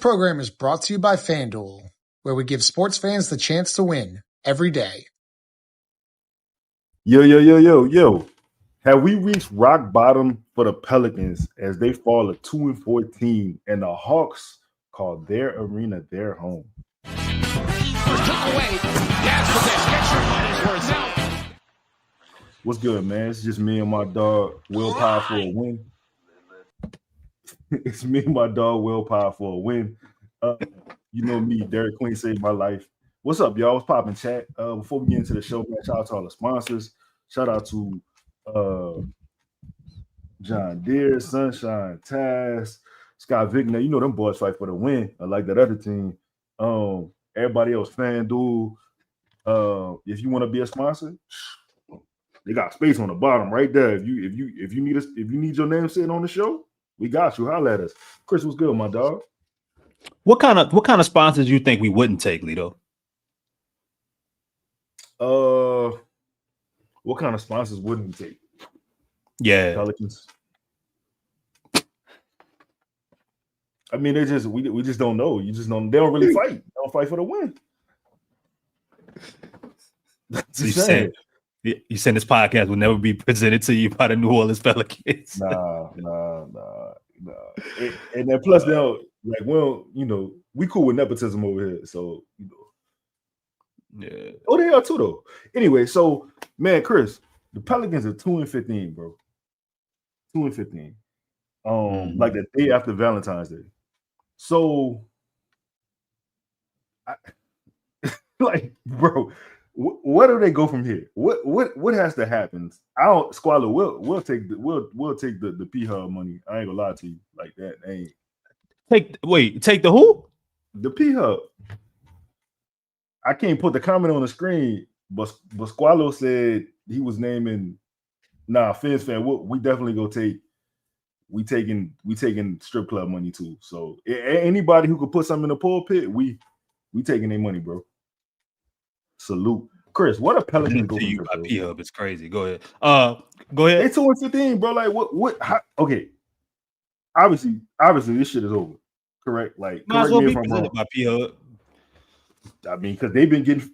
program is brought to you by FanDuel, where we give sports fans the chance to win every day. Yo. Have we reached rock bottom for the Pelicans as they fall to 2-14 and the Hawks call their arena their home? What's good, man? It's just me and my dog, Willpower for a win. It's me and my dog, Willpower for a win. You know me, Derek Queen saved my life. What's up, y'all? What's popping, chat? Before we get into the show, man, shout out to all the sponsors. Shout out to John Deere, Sunshine, Taz, Scott Vigna. You know them boys fight for the win, like that other team. Everybody else, FanDuel. If you want to be a sponsor, they got space on the bottom right there. If you need your name sitting on the show, we got you. Holla at us. Chris, what's good, my dog? What kind of sponsors do you think we wouldn't take, Lito? What kind of sponsors wouldn't we take? Yeah, Pelicans. I mean, we just don't know. You just don't. They don't really fight. They don't fight for the win. You said this podcast will never be presented to you by the New Orleans Pelicans. Nah. And then plus, they don't like. Well, we cool with nepotism over here, so Yeah. Oh, they are too, though. Anyway, so man, Chris, the Pelicans are 2-15, bro. 2-15. Like the day after Valentine's Day. So, bro, where do they go from here? What has to happen? Squalor. We'll take the P Hub money. I ain't gonna lie to you like that. Take the who? The P Hub. I can't put the comment on the screen, but Squalor said he was naming. Nah, Fizz fan. We definitely go take. We taking strip club money too. So anybody who could put something in the pulpit, we taking their money, bro. Salute, Chris. What a Pelicans go you by P Hub? It's crazy. Go ahead. Go ahead. They 2-15, bro. Like what? Okay. Obviously, this shit is over. Correct. Like, might as well be presented by P Hub. I mean, because they've been getting.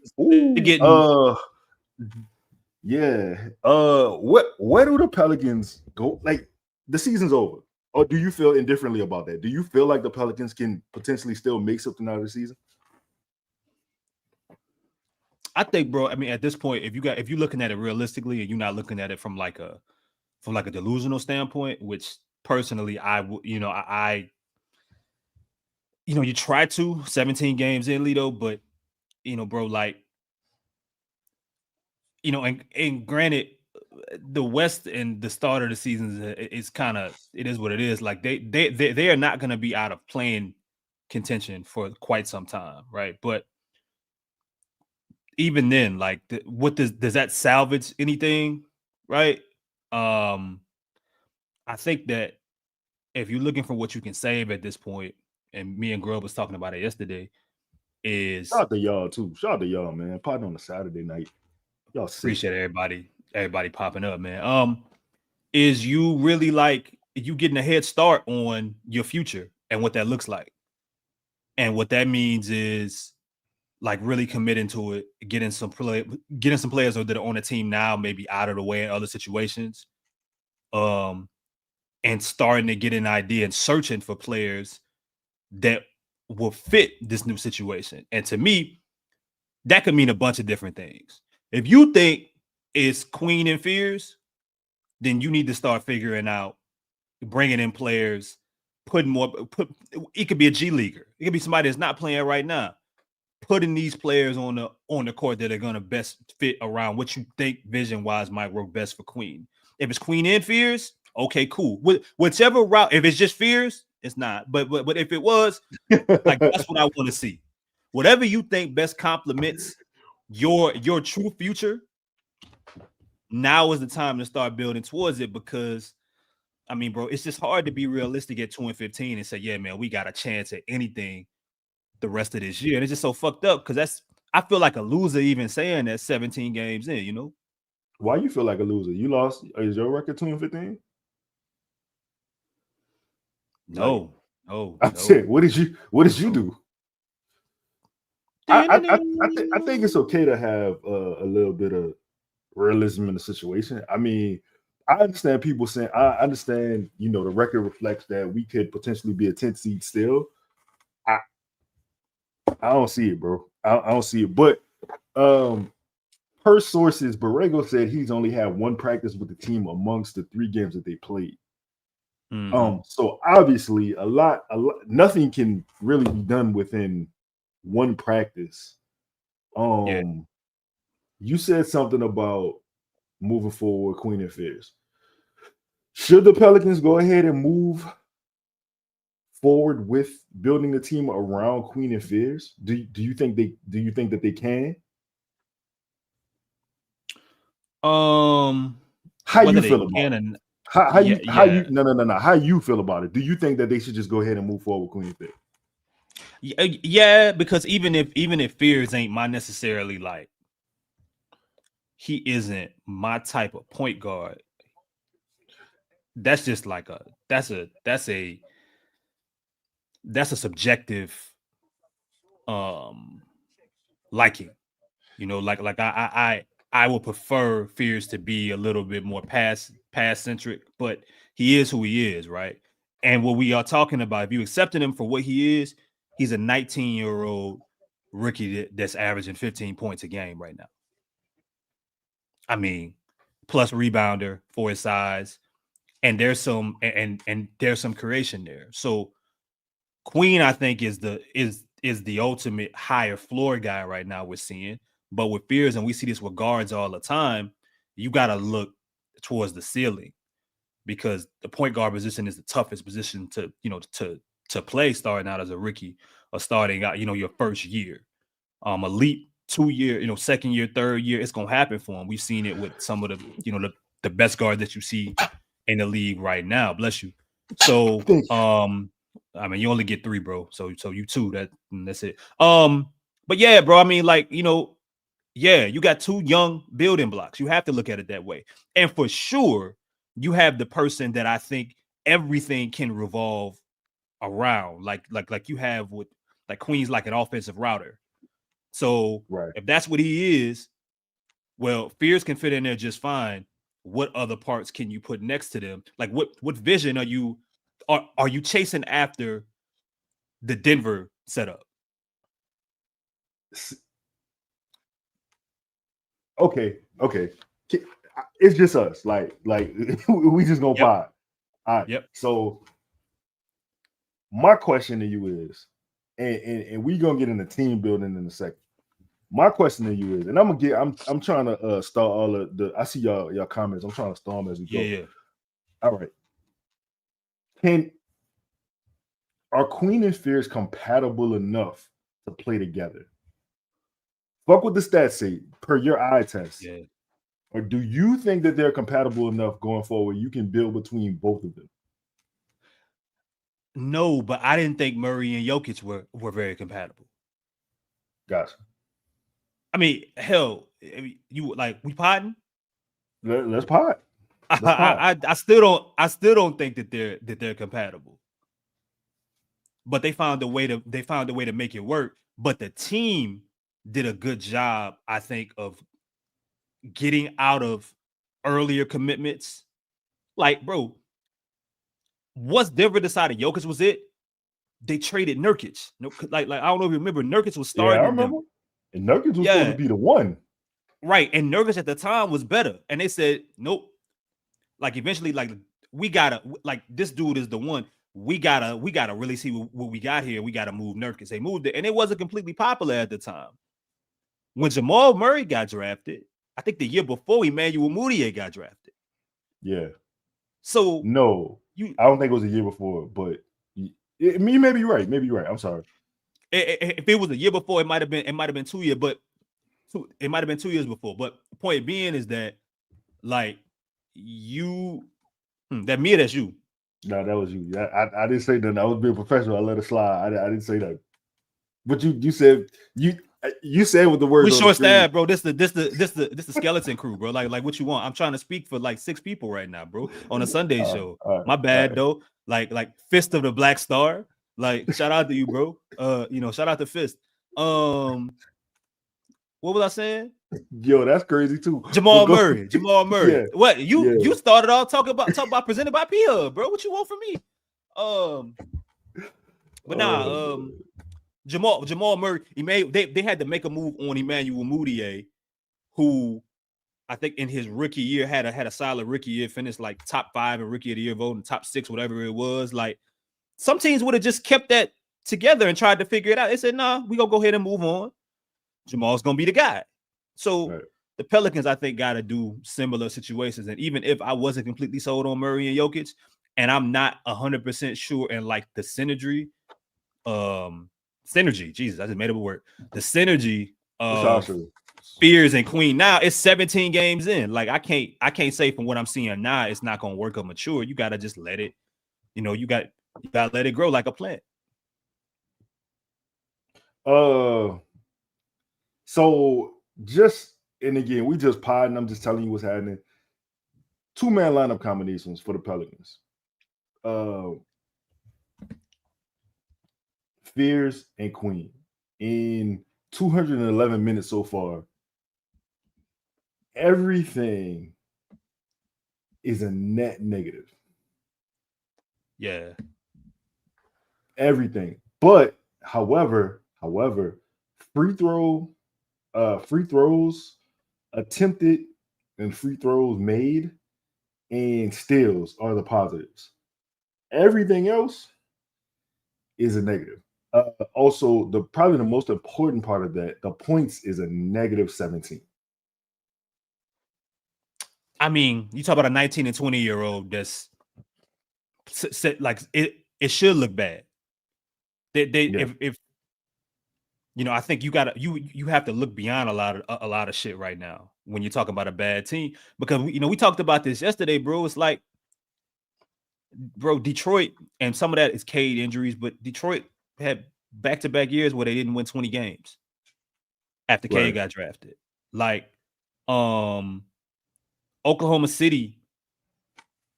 Yeah. Where do the Pelicans go? Like, the season's over. Or do you feel indifferently about that? Do you feel like the Pelicans can potentially still make something out of the season? I think, bro. I mean, at this point, if you're looking at it realistically, and you're not looking at it from like a delusional standpoint, which personally, you try to 17 games in, Lito, but bro, like, and granted, the West and the start of the season is kind of, it is what it is. Like they are not going to be out of playing contention for quite some time, right? But even then, like, what does that salvage anything, right? I think that if you're looking for what you can save at this point, and me and Grub was talking about it yesterday, is shout out to y'all too. Shout out to y'all, man. Party on a Saturday night. Y'all appreciate everybody popping up, man. Is you really like you getting a head start on your future and what that looks like, and what that means is like really committing to it, getting some players that are on the team now, maybe out of the way in other situations, and starting to get an idea and searching for players that will fit this new situation. And to me, that could mean a bunch of different things. If you think it's Queen and Fears, then you need to start figuring out bringing in players, it could be a G leaguer. It could be somebody that's not playing right now. Putting these players on the court that are going to best fit around what you think vision-wise might work best for Queen. If it's Queen and Fears, okay, cool. Whichever route, if it's just Fears, it's not. But if it was, like, that's what I want to see. Whatever you think best complements your true future, now is the time to start building towards it, because I mean, bro, it's just hard to be realistic at 2-15 and say, yeah, man, we got a chance at anything the rest of this year. And it's just so fucked up, because I feel like a loser even saying that 17 games in, Why you feel like a loser? You lost. Is your record 2-15? No. Oh, I no. said, what did you do? I think it's okay to have a little bit of realism in the situation. I mean, I understand people saying, I understand, the record reflects that we could potentially be a 10th seed still. I I don't see it, bro. I don't see it. But per sources, Borrego said he's only had one practice with the team amongst the 3 games that they played. So obviously a lot, nothing can really be done within one practice. Yeah. You said something about moving forward, Queen Affairs. Should the Pelicans go ahead and move forward with building the team around Queen Affairs? Do you think that they can? How Whether you they feel about can it? and How yeah, you how yeah. you no. How you feel about it? Do you think that they should just go ahead and move forward with Queen Affairs? Yeah, because even if Fears ain't my necessarily like he isn't my type of point guard. That's just like that's a subjective liking. Like I would prefer Fears to be a little bit more pass centric, but he is who he is, right? And what we are talking about, if you accepted him for what he is, he's a 19-year-old rookie that's averaging 15 points a game right now. I mean, plus rebounder for his size, and there's some there's some creation there. So Queen, I think, is the ultimate higher floor guy right now we're seeing. But with Fears, and we see this with guards all the time, you got to look towards the ceiling because the point guard position is the toughest position to play starting out as a rookie or starting out, your first year. Elite 2 year, second year, third year, it's gonna happen for him. We've seen it with some of the best guards that you see in the league right now. Bless you. So, I mean, you only get 3, bro. So you 2. That's it. But yeah, bro. I mean, like, yeah, you got 2 young building blocks. You have to look at it that way. And for sure, you have the person that I think everything can revolve around. Like you have with like Queen's like an offensive router. So Right. if that's what he is, well, Fears can fit in there just fine. What other parts can you put next to them? Like what vision are you chasing after the Denver setup? Okay. It's just us. Like we just gonna pod. All right. Yep. So my question to you is, and we gonna get into team building in a second. My question to you is, and I'm trying to start all of the. I see y'all comments. I'm trying to start them as we go. Yeah. All right. Are Queen and Fears compatible enough to play together? Fuck what the stats say per your eye test. Yeah. Or do you think that they're compatible enough going forward? You can build between both of them. No, but I didn't think Murray and Jokic were very compatible. Gotcha. I mean, hell, you like we potting? Let's pot. I still don't think that they're compatible. But they found a way to make it work. But the team did a good job, I think, of getting out of earlier commitments. Like, bro, once Denver decided Jokic was it, they traded Nurkic. Like I don't know if you remember, Nurkic was starting. Yeah, I remember. And Nurkic was supposed to be the one. Right. And Nurkic at the time was better. And they said, nope. Like eventually, like we gotta, like this dude is the one. We gotta really see what we got here. We gotta move Nurkic. They moved it, and it wasn't completely popular at the time. When Jamal Murray got drafted, I think the year before Emmanuel Mudiay got drafted. Yeah. So no, I don't think it was a year before, but you may be right. Maybe you're right. I'm sorry. If it was a year before, it might have been 2 years, but it might have been 2 years before. But the point being is that, like, that's me or that's you? No, that was you. I didn't say nothing. I was being professional. I let it slide. I didn't say that. But you said you said with the words. We short staff, bro. This the skeleton crew, bro. Like what you want? I'm trying to speak for like 6 people right now, bro, on a Sunday show. My bad though. Like Fist of the Black Star. Like, shout out to you, bro. Shout out to Fist. What was I saying? Yo, that's crazy too. Jamal Murray. Yeah, What yeah. you started off talking about presented by P-Hub, bro. What you want from me? But Jamal Murray, they had to make a move on Emmanuel Mudiay, who I think in his rookie year had a solid rookie year, finished like top 5 in rookie of the year voting, top 6, whatever it was. Like, some teams would have just kept that together and tried to figure it out. They said, nah, we gonna go ahead and move on. Jamal's gonna be the guy. So the Pelicans, I think, got to do similar situations. And even if I wasn't completely sold on Murray and Jokic, and I'm not 100% sure in like the synergy, Jesus, I just made up a word. The synergy of Fears and Queen. Now it's 17 games in. Like, I can't say from what I'm seeing now, it's not gonna work or mature. You gotta just let it, you gotta let it grow like a plant. So and again, we just podding. I'm just telling you what's happening. 2-man lineup combinations for the Pelicans. Fears and Queen in 211 minutes so far. Everything is a net negative. Yeah. Everything. But however, free throws attempted and free throws made and steals are the positives. Everything else is a negative. Also, probably the most important part of that, the points is a negative 17. I mean, you talk about a 19 and 20-year-old that's like it should look bad. If I think you have to look beyond a lot of shit right now when you're talking about a bad team, because we talked about this yesterday, bro. It's like, bro, Detroit, and some of that is Cade injuries, but Detroit had back-to-back years where they didn't win 20 games after Cade got drafted. Like, Oklahoma City,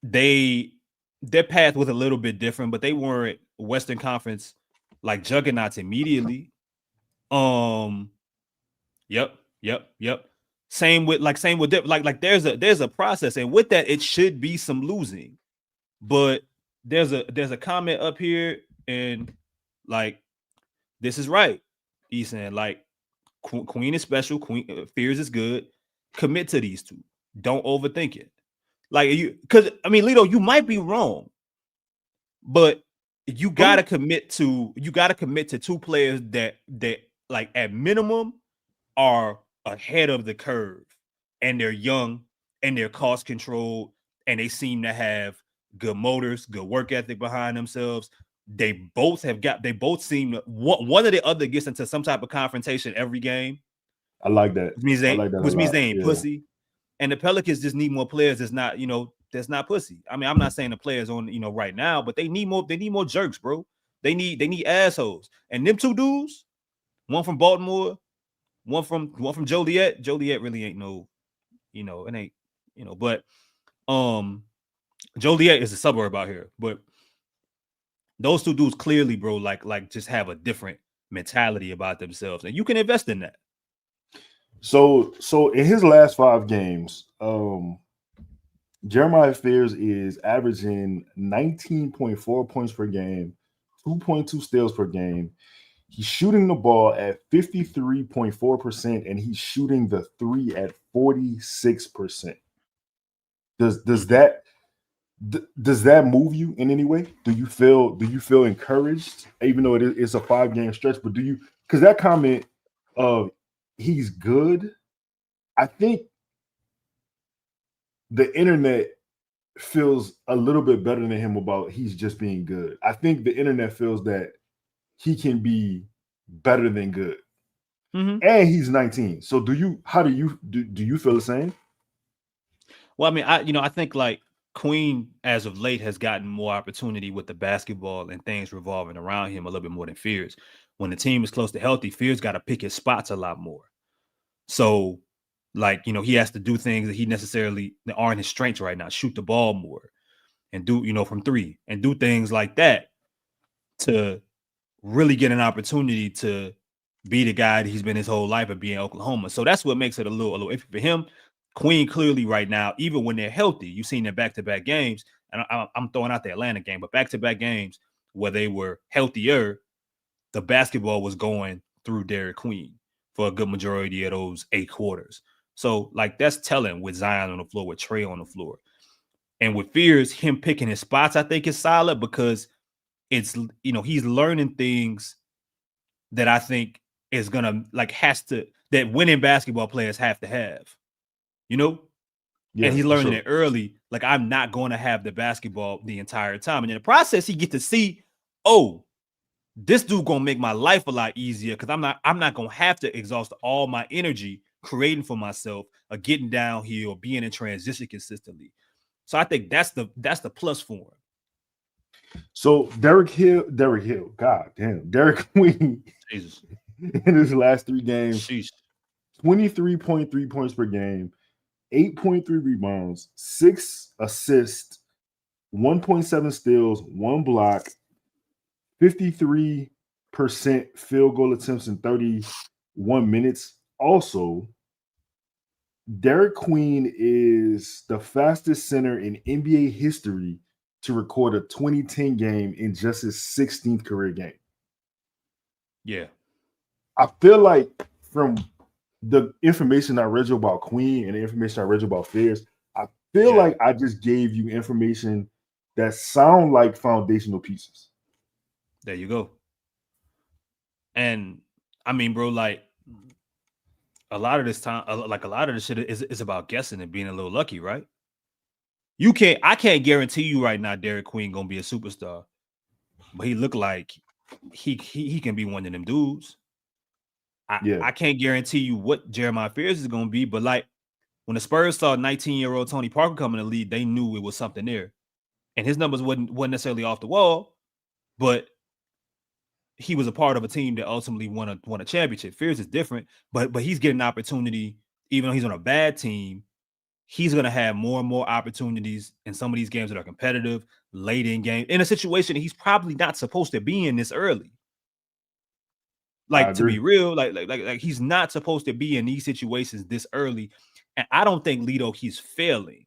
their path was a little bit different, but they weren't Western Conference like juggernauts immediately. Yep. Same with like there's a process, and with that it should be some losing. But there's a comment up here, and like, this is right. He's saying, like, Queen is special, Fears is good. Commit to these two. Don't overthink it. Like, because I mean, Lito, you might be wrong, but you gotta commit to two players that like at minimum are ahead of the curve, and they're young and they're cost controlled, and they seem to have good motors, good work ethic behind themselves. They both seem to, one of the other gets into some type of confrontation every game. I like that. Which means they ain't pussy. And the Pelicans just need more players that's not pussy. I mean, I'm not saying the players on right now, but they need more jerks, bro. They need assholes. And them two dudes, one from Baltimore, one from Joliet. Joliet really ain't no, it ain't, but Joliet is a suburb out here. But those two dudes clearly, bro, like just have a different mentality about themselves, and you can invest in that. So in his last 5 games, Jeremiah Fears is averaging 19.4 points per game, 2.2 steals per game. He's shooting the ball at 53.4%, and he's shooting the 3 at 46%. Does that move you in any way? Do you feel encouraged, even though it's a 5-game stretch? But because that comment of he's good, I think the internet feels a little bit better than him about he's just being good. I think the internet feels that he can be better than good. Mm-hmm. And he's 19. So do you feel the same? Well, I mean, I think like Queen as of late has gotten more opportunity with the basketball and things revolving around him a little bit more than Fears. When the team is close to healthy, Fears got to pick his spots a lot more. So, like, he has to do things that he necessarily aren't his strengths right now. Shoot the ball more and do, from 3 and do things like that to really get an opportunity to be the guy that he's been his whole life of being in Oklahoma. So that's what makes it a little iffy for him. Queen clearly right now, even when they're healthy, you've seen their back-to-back games, and I'm throwing out the Atlanta game, but back-to-back games where they were healthier, the basketball was going through Derek Queen for a good majority of those 8 quarters. So, like, that's telling with Zion on the floor, with Trey on the floor. And with Fears, him picking his spots, I think is solid because it's, he's learning things that I think is going to, that winning basketball players have to have, Yeah, and he's learning sure. it early. Like, I'm not going to have the basketball the entire time. And in the process, he get to see, oh, this dude gonna make my life a lot easier because I'm not gonna have to exhaust all my energy creating for myself or getting downhill or being in transition consistently. So I think that's the plus for him. So Derek Hill, God damn, Derek Queen Jesus. in his last 3 games, Sheesh. 23.3 points per game, 8.3 rebounds, 6 assists, 1.7 steals, 1 block, 53% field goal attempts in 31 minutes. Also, Derek Queen is the fastest center in NBA history to record a 2010 game in just his 16th career game. Yeah. I feel like from the information I read you about Queen and the information I read you about Fears, I feel like I just gave you information that sound like foundational pieces. There you go. And I mean, bro, like a lot of this time, like a lot of this shit is about guessing and being a little lucky, right? I can't guarantee you right now Derek Queen gonna be a superstar, but he look like he can be one of them dudes. I can't guarantee you what Jeremiah Fears is gonna be, but like when the Spurs saw 19-year-old Tony Parker come in the league, they knew it was something there. And his numbers wasn't necessarily off the wall, but he was a part of a team that ultimately won a championship. Fears is different, but he's getting an opportunity, even though he's on a bad team. He's going to have more and more opportunities in some of these games that are competitive, late in game, in a situation that he's probably not supposed to be in this early. Like, to be real, like he's not supposed to be in these situations this early. And I don't think Lido, he's failing.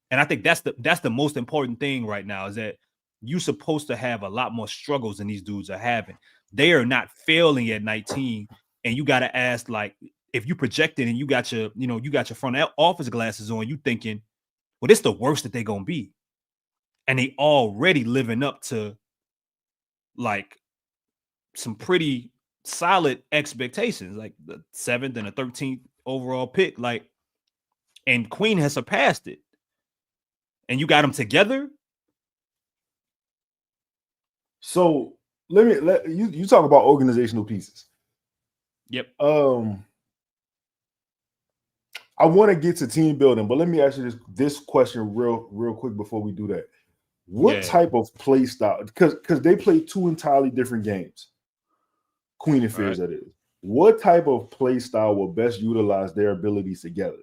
And I think that's the most important thing right now is that you're supposed to have a lot more struggles than these dudes are having. They are not failing at 19. And you got to ask, like, if you projected and you got your front office glasses on, you thinking, well, this is the worst that they're going to be. And they already living up to like some pretty solid expectations, like the 7th and the 13th overall pick. Like, and Queen has surpassed it. And you got them together. So let you talk about organizational pieces. Yep. I want to get to team building, but let me ask you this question real quick before we do that. What type of play style? Because they play 2 entirely different games. Queen and Fears, that is. What type of play style will best utilize their abilities together?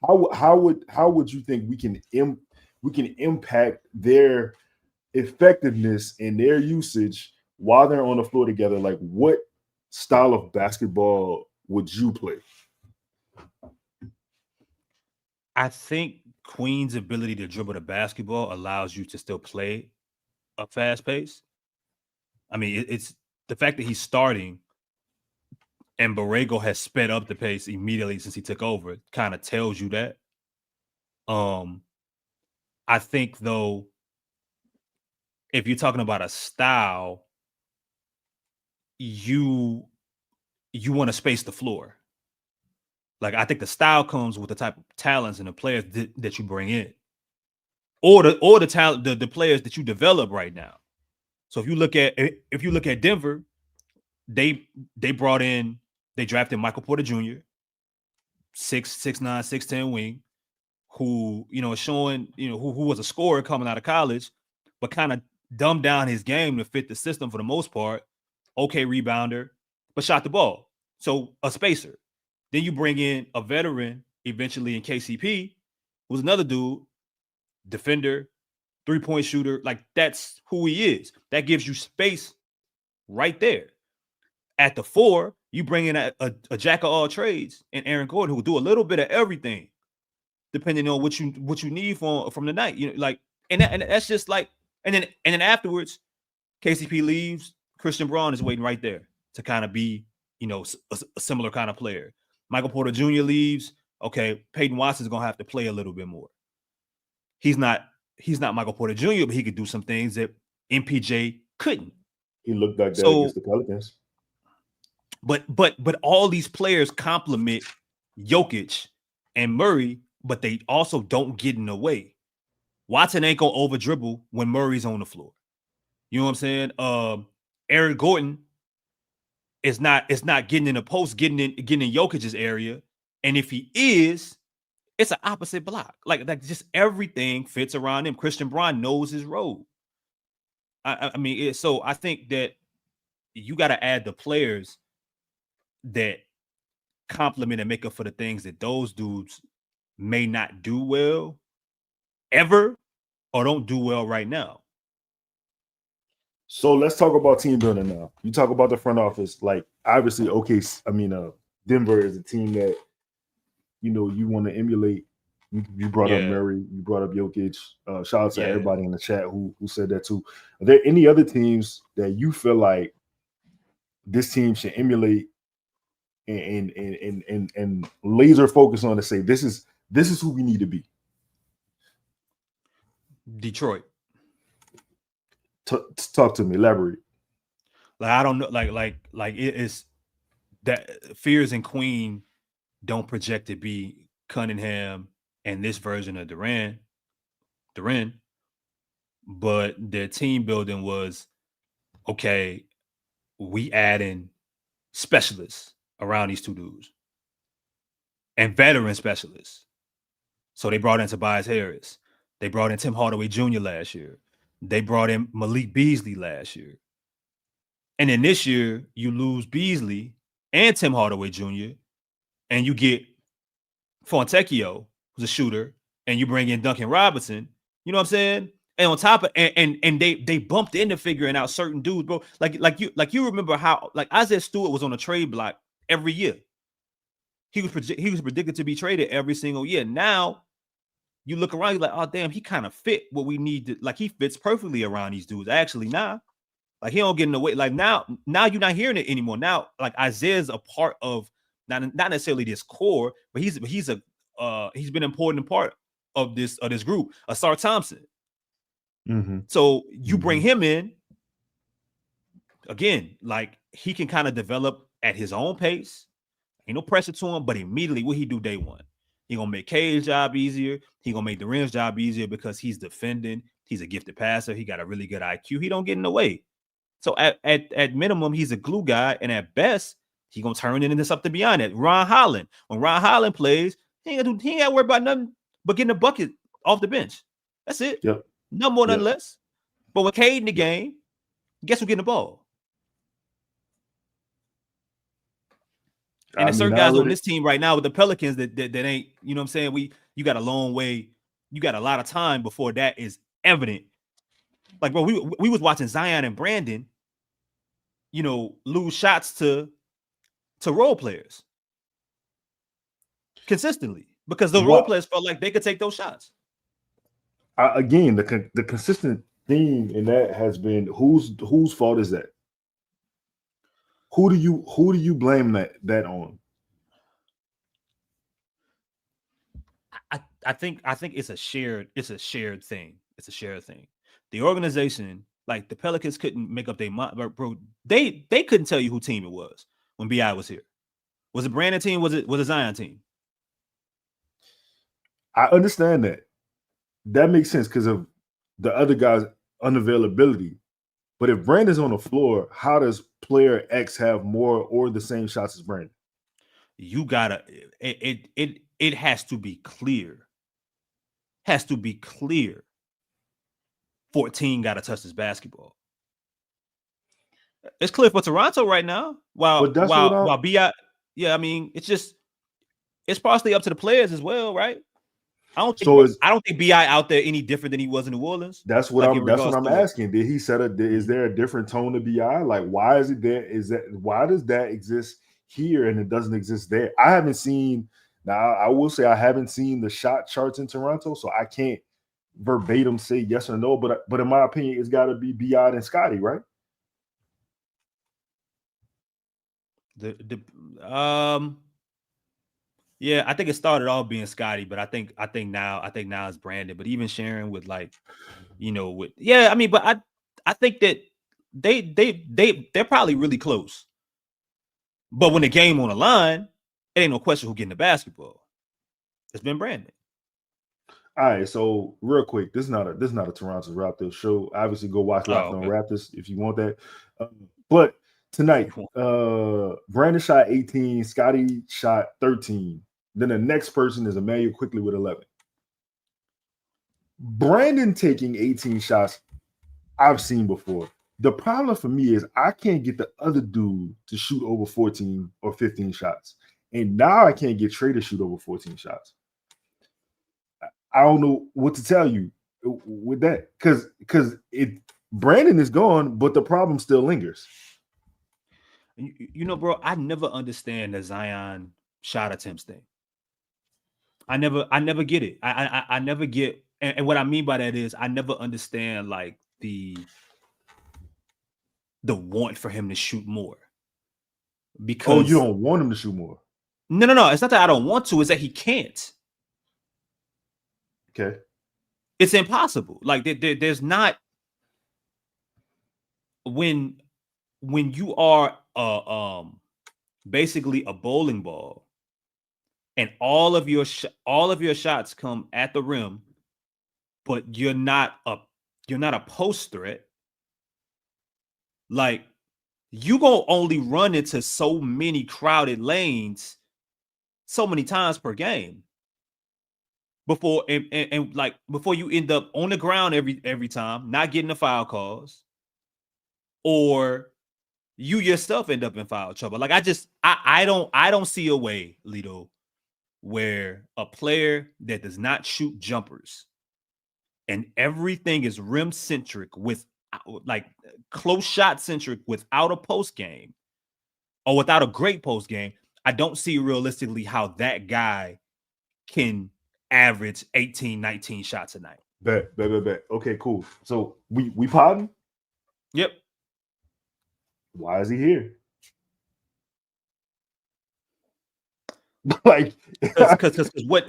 How would you think we can impact their effectiveness and their usage while they're on the floor together? Like, what style of basketball would you play? I think Queen's ability to dribble the basketball allows you to still play a fast pace. I mean, it's the fact that he's starting and Borrego has sped up the pace immediately since he took over. It kind of tells you that. I think, though, if you're talking about a style, you want to space the floor. Like, I think the style comes with the type of talents and the players that you bring in, or the talent, the players that you develop right now. So if you look at Denver, they drafted Michael Porter Jr., 6'9", 6'10" wing, who is showing who was a scorer coming out of college, but kind of dumbed down his game to fit the system for the most part. Okay, rebounder, but shot the ball. So a spacer. Then you bring in a veteran eventually in KCP, who's another dude, defender, 3-point shooter. Like, that's who he is. That gives you space right there. At the 4, you bring in a jack of all trades and Aaron Gordon, who will do a little bit of everything, depending on what you need from the night. Like, and that's just like, and then afterwards, KCP leaves. Christian Braun is waiting right there to kind of be, a similar kind of player. Michael Porter Jr. leaves. Okay, Peyton Watson's gonna have to play a little bit more. He's not Michael Porter Jr., but he could do some things that MPJ couldn't. He looked like that against the Pelicans. But all these players complement Jokic and Murray, but they also don't get in the way. Watson ain't gonna over dribble when Murray's on the floor. You know what I'm saying? Aaron Gordon is not getting in the post, getting in Jokic's area. And if he is, it's an opposite block. Like just everything fits around him. Christian Braun knows his role. I mean, so I think that you got to add the players that complement and make up for the things that those dudes may not do well ever or don't do well right now. So let's talk about team building now. You talk about the front office, like obviously, Denver is a team that you want to emulate. You brought up Murray, you brought up Jokic. Shout out to everybody in the chat who said that too. Are there any other teams that you feel like this team should emulate and laser focus on to say this is who we need to be? Detroit. Talk to me, elaborate. Like I don't know, like it is that Fears and Queen don't project to be Cunningham and this version of Duran, but their team building was okay. We add in specialists around these two dudes and veteran specialists. So they brought in Tobias Harris. They brought in Tim Hardaway Jr. last year. They brought in Malik Beasley last year. And then this year, you lose Beasley and Tim Hardaway Jr., and you get Fontecchio, who's a shooter, and you bring in Duncan Robinson. You know what I'm saying? And on top of and they bumped into figuring out certain dudes, bro. Like you remember how like Isaiah Stewart was on a trade block every year. He was predicted to be traded every single year. Now you look around, you're like, oh damn, he kind of fit what we need to. Like he fits perfectly around these dudes. Actually, nah, like he don't get in the way. Like now you're not hearing it anymore. Now like Isaiah's a part of not necessarily this core, but he's been an important part of this group. Asar Thompson. Mm-hmm. So you bring him in again, like he can kind of develop at his own pace. Ain't no pressure to him, but immediately what he do day one? He gonna make K's job easier. He gonna make Duran's job easier because he's defending. He's a gifted passer. He got a really good IQ. He don't get in the way. So at minimum, he's a glue guy, and at best, he gonna turn it into something beyond that. Ron Holland, when Ron Holland plays, he ain't got to worry about nothing but getting a bucket off the bench. That's it. Yep. No more, none less. But with Cade in the game, guess who's getting the ball? And there's certain guys on this team right now with the Pelicans that ain't, you know what I'm saying? You got a long way, you got a lot of time before that is evident. Like, bro, we was watching Zion and Brandon, lose shots to role players consistently because the role players felt like they could take those shots. Again, the consistent theme in that has been whose fault is that? Who do you blame that on? I think it's a shared thing. It's a shared thing. The organization, like the Pelicans, couldn't make up their mind, bro. They couldn't tell you who team it was when BI was here. Was it Brandon team? Was it Zion team? I understand that. That makes sense because of the other guy's unavailability. But if Brandon's on the floor, how does player X have more or the same shots as Brandon? You gotta it has to be clear. Has to be clear. 14 gotta touch this basketball. It's clear for Toronto right now. While BI, yeah, I mean, it's partially up to the players as well, right? I don't So think BI out there any different than he was in New Orleans. that's what I'm asking. Did he set is there a different tone to BI? Like, why is it there? Why does that exist here and it doesn't exist there? I haven't seen. Now, I will say I haven't seen the shot charts in Toronto, so I can't verbatim say yes or no. But in my opinion, it's got to be BI and Scotty, right? Yeah, I think it started off being Scotty, but I think now it's Brandon. But even sharing with but I think that they're probably really close. But when the game on the line, it ain't no question who getting the basketball. It's been Brandon. All right, so real quick, this is not a Toronto Raptors show. Obviously, go watch Locked On Raptors if you want that. But tonight, Brandon shot 18, Scotty shot 13. Then the next person is Emmanuel Quickly with 11. Brandon taking 18 shots, I've seen before. The problem for me is I can't get the other dude to shoot over 14 or 15 shots. And now I can't get Trey to shoot over 14 shots. I don't know what to tell you with that. Because Brandon is gone, but the problem still lingers. Bro, I never understand the Zion shot attempts thing. I never get it. I never get, and what I mean by that is I never understand like the want for him to shoot more. Because you don't want him to shoot more. No. It's not that I don't want to, it's that he can't. Okay. It's impossible. Like there's not when you are basically a bowling ball and all of your shots come at the rim, but you're not a post threat. Like you gonna only run into so many crowded lanes so many times per game before before you end up on the ground every time, not getting the foul calls, or you yourself end up in foul trouble. Like I don't see a way, Lito, where a player that does not shoot jumpers and everything is rim centric with like close shot centric without a post game or without a great post game, I don't see realistically how that guy can average 18, 19 shots a night. Bet. Okay, cool. So we potting? Yep. Why is he here? Like, because what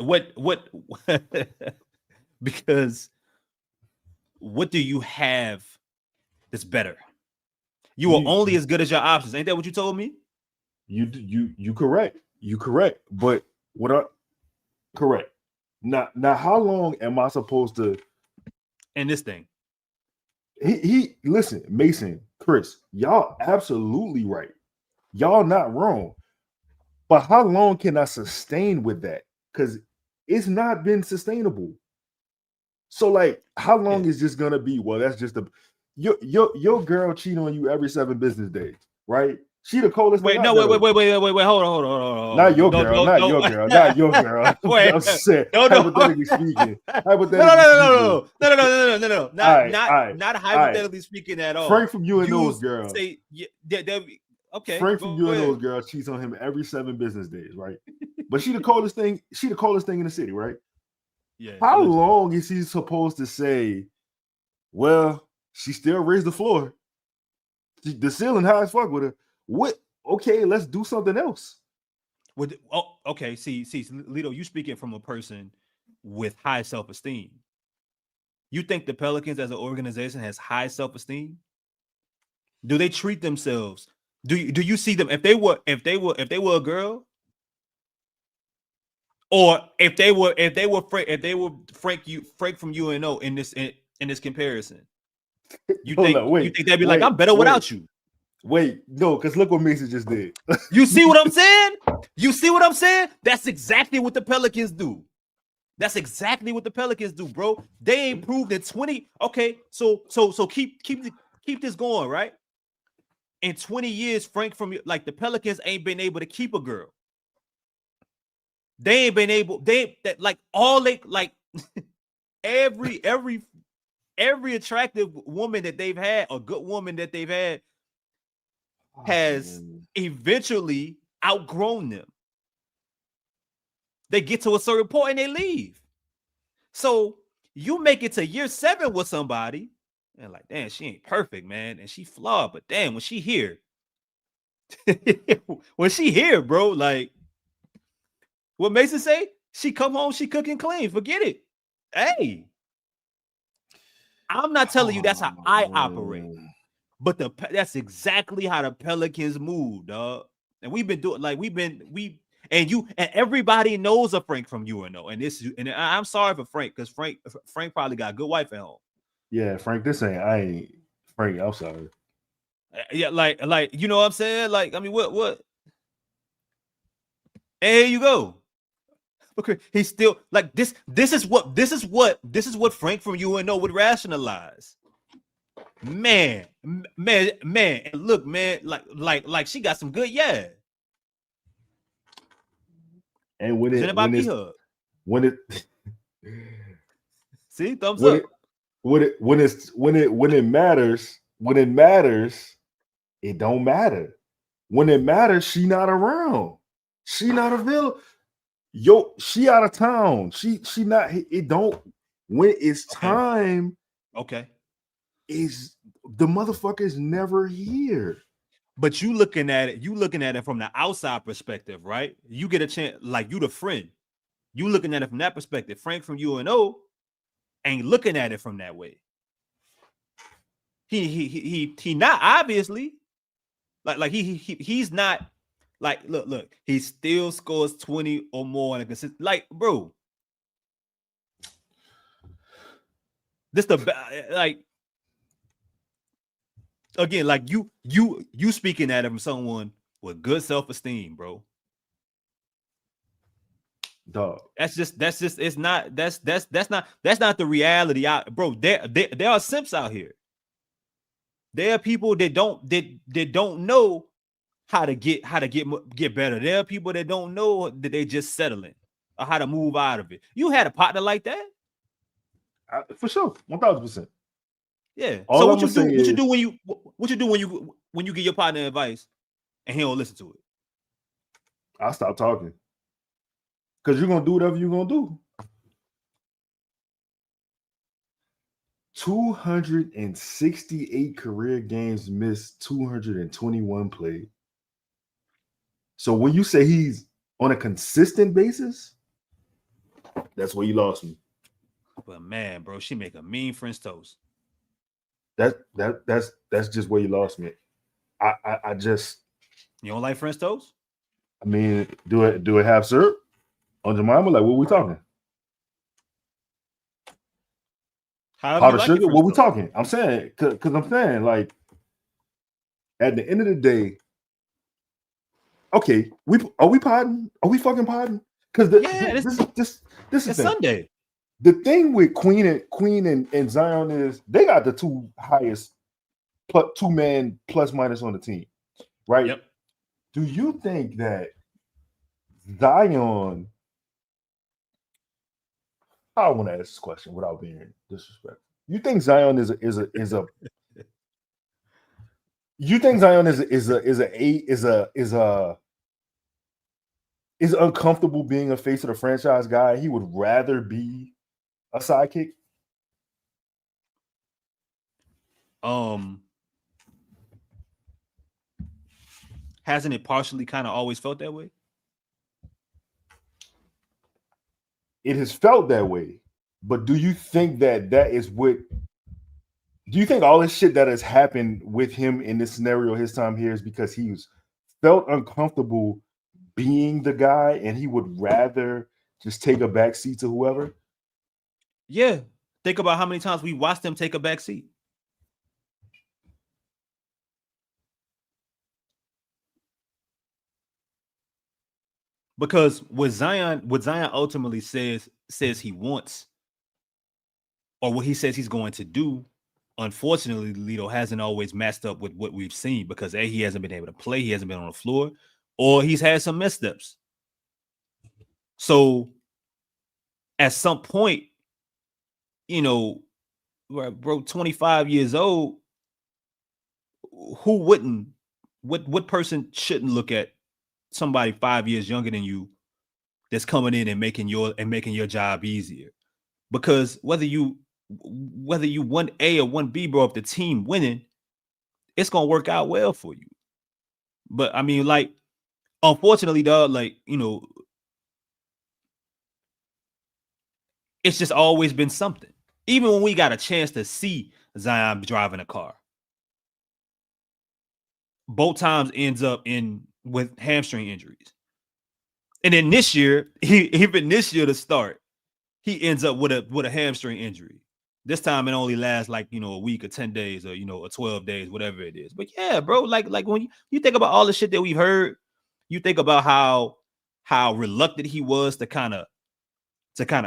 because what do you have that's better? You are only as good as your options. Ain't that what you told me? You correct. You correct. But correct. Now how long am I supposed to in this thing? He listen, Mason, Chris, y'all absolutely right. Y'all not wrong. But how long can I sustain with that? Because it's not been sustainable. So, like, how long is this gonna be? Well, that's just your girl cheating on you every 7 business days, right? She the coldest. Wait, hold on. Not your girl. Not your girl. Wait, I'm saying, hypothetically speaking. No. Not hypothetically speaking at all. Frank from UNO's girl. Say, okay. Frank from UNO's girl cheats on him every 7 business days, right? But she the coldest thing. She the coldest thing in the city, right? Yeah. How long is he supposed to say? Well, she still raised the floor. The ceiling high as fuck with her. What? Okay, let's do something else. Okay. See, Lito, you speaking from a person with high self-esteem. You think the Pelicans as an organization has high self-esteem? Do they treat themselves? Do you see them if they were a girl, or if they were Frank from UNO in this comparison? You think they'd be like, I'm better without you? Wait, no, because look what Mason just did. You see what I'm saying? That's exactly what the Pelicans do. Bro. They ain't proved in 20. Okay, so keep this going, right? In 20 years, Frank from like the Pelicans ain't been able to keep a girl. they ain't been able. That like all they like every attractive woman that they've had, a good woman that they've had, has eventually outgrown them. They get to a certain point and they leave. So you make it to year 7 with somebody, and like, damn, she ain't perfect, man, and she flawed, but damn, when she here, bro, like what Mason say? She come home, she cooking clean. Forget it. Hey, I'm not telling you that's how I operate, but that's exactly how the Pelicans move, dog. And we've been doing like and everybody knows a Frank from UNO. And I'm sorry for Frank, because Frank probably got a good wife at home. Yeah, Frank, Frank, I'm sorry. Yeah, like you know what I'm saying? Like, I mean, what? And here you go. Okay, he's still like this. This is what Frank from UNO would rationalize. Man. And look, man, like she got some good, yeah. And when it see, thumbs up. When it matters, it don't matter. When it matters, she not around. She not available. Yo, she out of town. She not. It don't. When it's time, okay, is the motherfucker's never here. But you looking at it from the outside perspective, right? You get a chance, like you the friend. You looking at it from that perspective. Frank from UNO ain't looking at it from that way. He not obviously. Like he's not. Like, look, he still scores 20 or more on a consistent. Like, bro, this like again, like you speaking at it from someone with good self-esteem, bro. Dog. That's not the reality out, bro. There are simps out here. There are people that don't know how to get better. There are people that don't know that they just settling or how to move out of it. You had a partner like that? For sure, 1,000%. Yeah. So what you do when you give your partner advice and he don't listen to it? I'll stop talking. Because you're gonna do whatever you're gonna do. 268 career games missed, 221 played. So when you say he's on a consistent basis, that's where you lost me. But man, bro, she make a mean French toast. That's just where you lost me. I just, you don't like French toast? I mean, do it have syrup on Jemima? Like, what are we talking? Powdered sugar? What we talking? I'm saying, because I'm saying, like, at the end of the day, okay, are we podding? Are we fucking podding? Because this is Sunday. The thing with Queen and Zion is they got the two highest two-man plus minus on the team, right? Yep. Do you think that Zion? I want to ask this question without being disrespectful. You think Zion is uncomfortable being a face of the franchise guy? He would rather be a sidekick? Hasn't it partially kind of always felt that way? It has felt that way, but do you think that is what? Do you think all this shit that has happened with him in this scenario, his time here, is because he felt uncomfortable being the guy, and he would rather just take a back seat to whoever? Yeah, think about how many times we watched him take a back seat. Because what Zion ultimately says he wants, or what he says he's going to do, unfortunately, Lito hasn't always matched up with what we've seen, because he hasn't been able to play, he hasn't been on the floor, or he's had some missteps. So at some point, bro, 25 years old, who wouldn't? What person shouldn't look at somebody 5 years younger than you that's coming in and making your job easier? Because whether you 1A or 1B, bro, if the team winning, it's gonna work out well for you. But I mean, like, unfortunately, dog, like, it's just always been something. Even when we got a chance to see Zion driving a car, both times ends up with hamstring injuries. And then this year, even this year to start, he ends up with a hamstring injury. This time it only lasts like, a week or 10 days or, or 12 days, whatever it is. But yeah, bro, like when you think about all the shit that we've heard, you think about how reluctant he was to kind of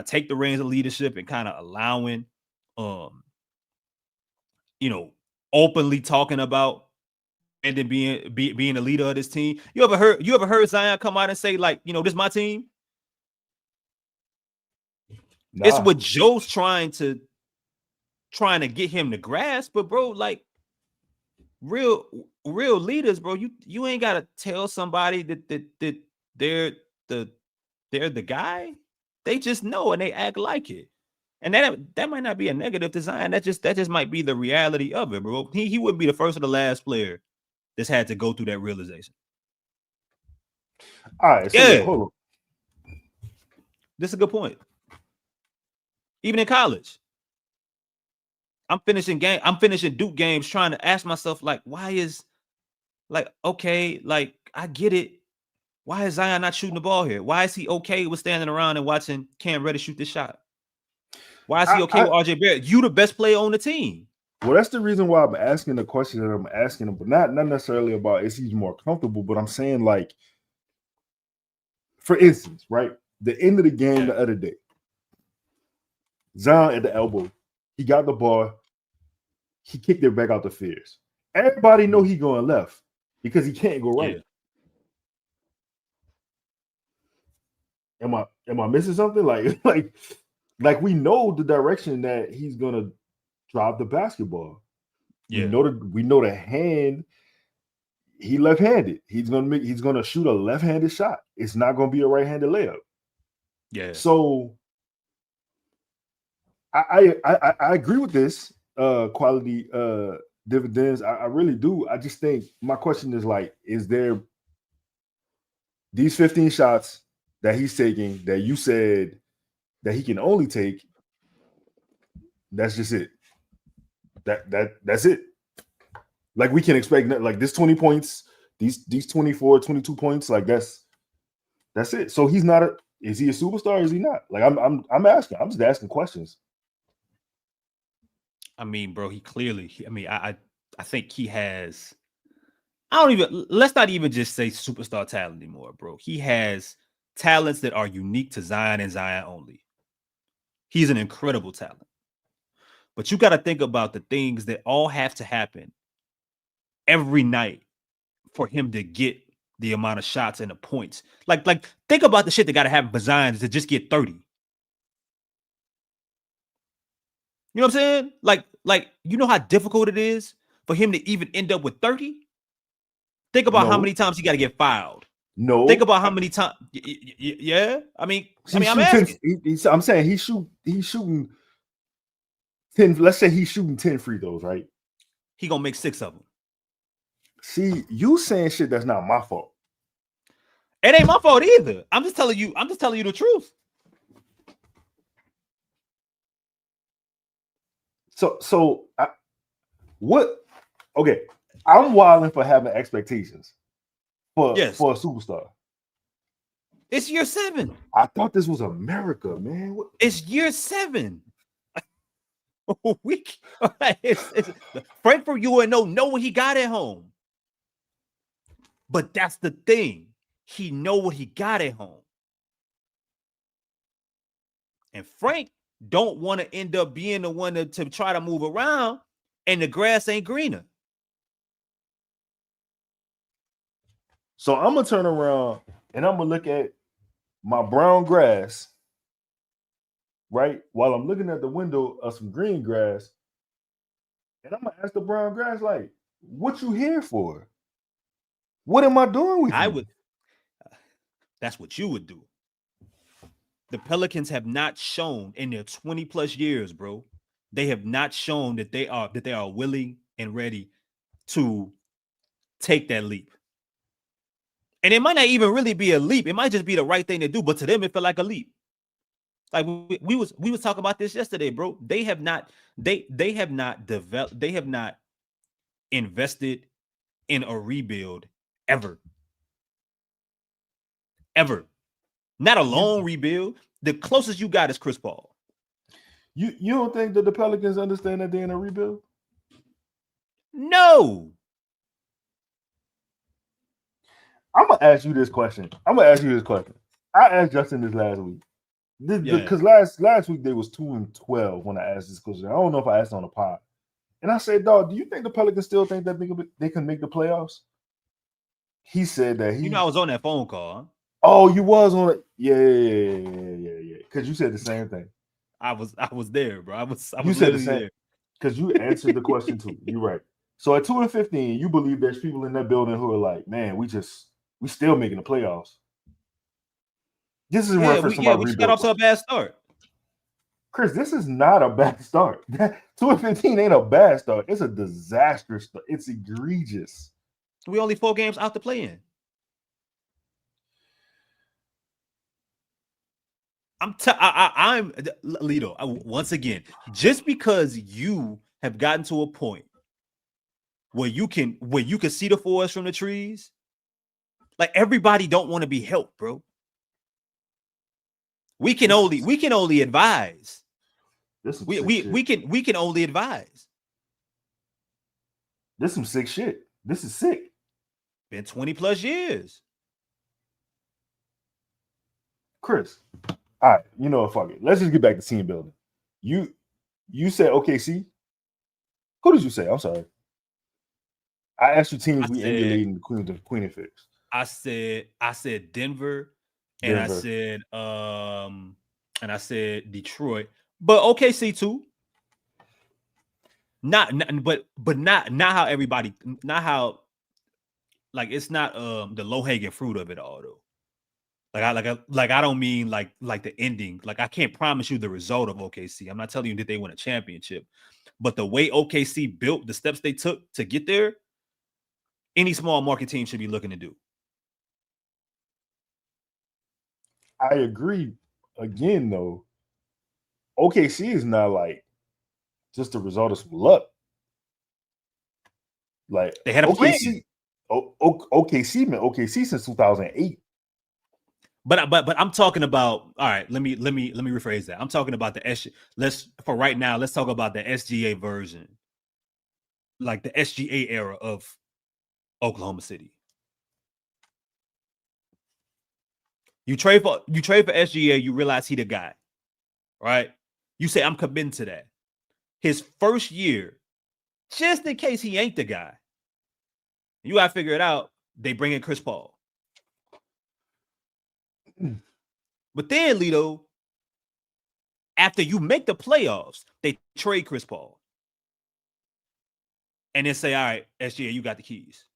take the reins of leadership and kind of allowing, openly talking about and then being a leader of this team. You ever heard Zion come out and say, like, this is my team? Nah. It's what Joe's trying to get him to grasp, but bro, like, real leaders, bro, you ain't gotta tell somebody that they're the guy. They just know and they act like it. And that might not be a negative design. That just might be the reality of it, bro. He wouldn't be the first or the last player that's had to go through that realization. All right, so yeah, hold on. This is a good point. Even in college, I'm finishing Duke games trying to ask myself, like, why is, like, okay, like, I get it. Why is Zion not shooting the ball here? Why is he okay with standing around and watching Cam Reddish shoot this shot? Why is he okay with RJ Barrett? You the best player on the team. Well, that's the reason why I'm asking the question that I'm asking him, but not necessarily about is he more comfortable, but I'm saying, like, for instance, right, the end of the game the other day, Zion at the elbow, he got the ball, he kicked it back out the fierce. Everybody know he going left because he can't go right. Yeah. Am I missing something? Like we know the direction that he's gonna drop the basketball. Yeah. We know the hand. He left-handed. He's gonna shoot a left-handed shot. It's not gonna be a right-handed layup. Yeah. So I agree with this quality dividends. I really do. I just think my question is, like, is there these 15 shots that he's taking that you said that he can only take? That's just it. That's it. Like, we can expect, like, this 20 points, these 24, 22 points, like, that's it. So he's not is he a superstar or is he not? Like, I'm asking. I'm just asking questions. I mean, bro, he clearly, I think he has, let's not even just say superstar talent anymore, bro. He has talents that are unique to Zion and Zion only. He's an incredible talent. But you got to think about the things that all have to happen every night for him to get the amount of shots and the points. Like think about the shit that got to happen for Zion to just get 30. You know what I'm saying? Like, you know how difficult it is for him to even end up with 30? Think about how many times he got to get fouled. No. Think about how many times. Yeah. I mean, I'm asking. I'm saying he's shooting 10. Let's say he's shooting 10 free throws, right? He gonna make 6 of them. See, you saying shit that's not my fault. It ain't my fault either. I'm just telling you the truth. So what? Okay, I'm wilding for having expectations for a superstar. It's year 7. I thought this was America, man. It's year 7. Frankfurt UNO know what he got at home. But that's the thing. He know what he got at home. And Frank don't want to end up being the one to try to move around and the grass ain't greener. So I'm going to turn around and I'm going to look at my brown grass, right? While I'm looking at the window of some green grass, and I'm gonna ask the brown grass, like, what you here for? What am I doing with I you? would. That's what you would do. The Pelicans have not shown in their 20 plus years, bro. They have not shown that they are willing and ready to take that leap. And it might not even really be a leap. It might just be the right thing to do. But to them, it felt like a leap. Like we was talking about this yesterday, bro. They have not developed. They have not invested in a rebuild ever. Not a long rebuild. The closest you got is Chris Paul. You don't think that the Pelicans understand that they're in a rebuild? No. I'm gonna ask you this question. I asked Justin this last week. Because last week they was 2-12 when I asked this question. I don't know if I asked on the pod. And I said, dog, do you think the Pelicans still think that they can make the playoffs? He said that I was on that phone call. Huh? Oh, you was on it. Yeah. Because you said the same thing. I was there, bro. I was you said the same there. Because you answered the question too. You're right. So at 2-15, you believe there's people in that building who are like, man, we still making the playoffs. This is in reference to my rebuild. We just got off to a bad start. Chris, this is not a bad start. 2-15 ain't a bad start. It's a disastrous start. It's egregious. We only 4 games out to play in. I'm Lito. Once again, just because you have gotten to a point where you can see the forest from the trees, like everybody don't want to be helped, bro. We can only advise. We can only advise. This is some sick shit. This is sick. Been 20 plus years. Chris, all right, you know what? Fuck it. Let's just get back to team building. You said OKC. Who did you say? I'm sorry. I asked you teams we emulating the Queen of Fix. I said Denver. And I said Detroit, but OKC too. Not how everybody, not how, like it's not the low hanging fruit of it all though. Like I don't mean like the ending. Like I can't promise you the result of OKC. I'm not telling you that they win a championship, but the way OKC built, the steps they took to get there, any small market team should be looking to do. I agree. Again, though, OKC is not like just the result of some luck. Like they had a plan. OKC, man, OKC since 2008. But I'm talking about, all right, let me rephrase that. I'm talking about let's talk about the SGA version. Like the SGA era of Oklahoma City. You trade for SGA, you realize he the guy, right? You say, I'm committed to that. His first year, just in case he ain't the guy, you got to figure it out. They bring in Chris Paul. But then, Lito, after you make the playoffs, they trade Chris Paul. And then say, all right, SGA, you got the keys.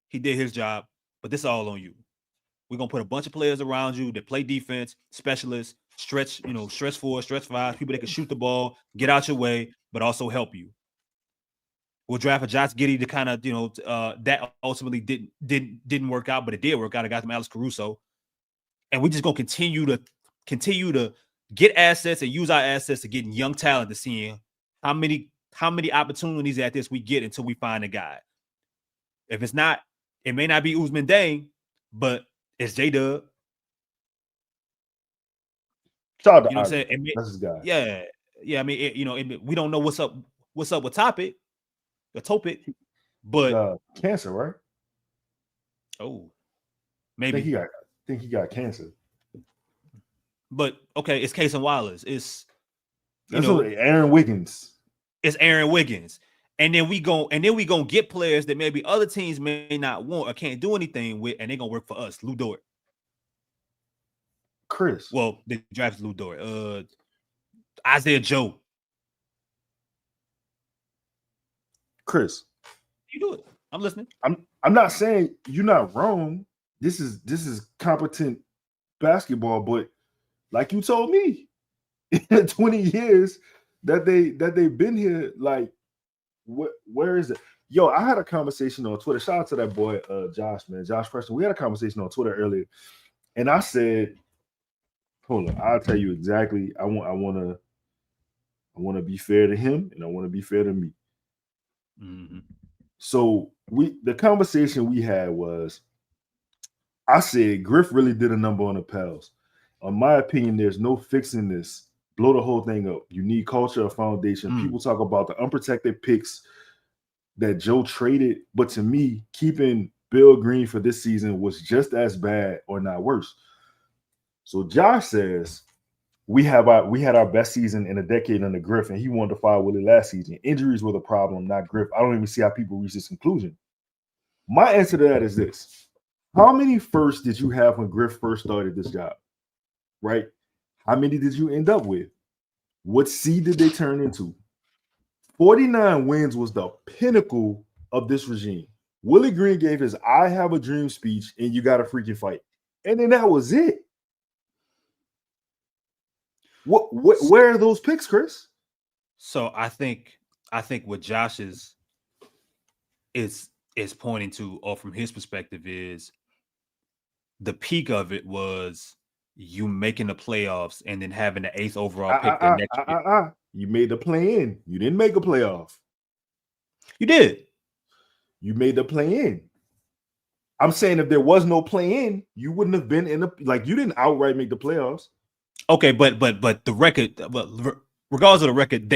He did his job, but this is all on you. We're going to put a bunch of players around you that play defense, specialists, stretch 4, stretch 5, people that can shoot the ball, get out your way, but also help you. We'll draft a Josh Giddey to kind of, that ultimately didn't work out, but it did work out. I got them Alex Caruso. And we're just going to continue to get assets and use our assets to get young talent to seeing how many opportunities at this we get until we find a guy. If it's not, it may not be Usman Dang, but it's J-Dub. Shout out to what I'm saying? That's his guy. Yeah. I mean, we don't know what's up with Topic, but cancer, right? Oh, maybe. I think he got cancer. But okay, it's Case and Wallace. It's Aaron Wiggins. It's Aaron Wiggins. And then we gonna get players that maybe other teams may not want or can't do anything with, and they're gonna work for us. Lou Dort. Chris. Well, they drafted Lou Dort. Isaiah Joe. Chris. You do it. I'm listening. I'm not saying you're not wrong. This is competent basketball, but like you told me, in 20 years that they've been here, like where is it? Yo, I had a conversation on Twitter. Shout out to that boy, Josh, man, Josh Preston. We had a conversation on Twitter earlier, and I said, hold on, I'll tell you exactly. I want to be fair to him, and I want to be fair to me. Mm-hmm. So the conversation we had was, I said Griff really did a number on the Pels. In my opinion, there's no fixing this. Blow the whole thing up. You need culture, a foundation. People talk about the unprotected picks that Joe traded, but to me, keeping Bill Green for this season was just as bad or not worse. So Josh says we had our best season in a decade under Griff, and he wanted to fire Willie last season. Injuries were the problem, not Griff. I don't even see how people reach this conclusion. My answer to that is this. How many firsts did you have when Griff first started this job? Right? How many did you end up with? What seed did they turn into? 49 wins was the pinnacle of this regime. Willie Green gave his I have a dream speech, and you got to freaking fight. And then that was it. Where are those picks, Chris? So I think what Josh is pointing to, or from his perspective, is the peak of it was you making the playoffs and then having the 8th overall pick the next year. You made the play-in. You didn't make a playoff. You did. You made the play-in. I'm saying if there was no play-in, you wouldn't have been in the you didn't outright make the playoffs. Okay, but the record, regardless of the record,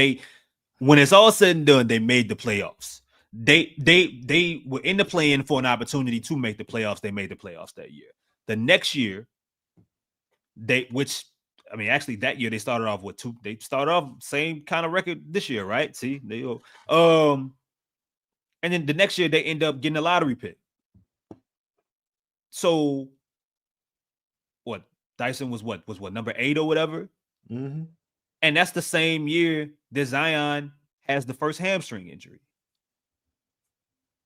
when it's all said and done, they made the playoffs. They were in the play-in for an opportunity to make the playoffs. They made the playoffs that year. The next year, actually that year they started off with 2. They started off same kind of record this year, right? See, they go. And then the next year they end up getting a lottery pick. So, what? Dyson was number 8 or whatever, mm-hmm. And that's the same year that Zion has the first hamstring injury.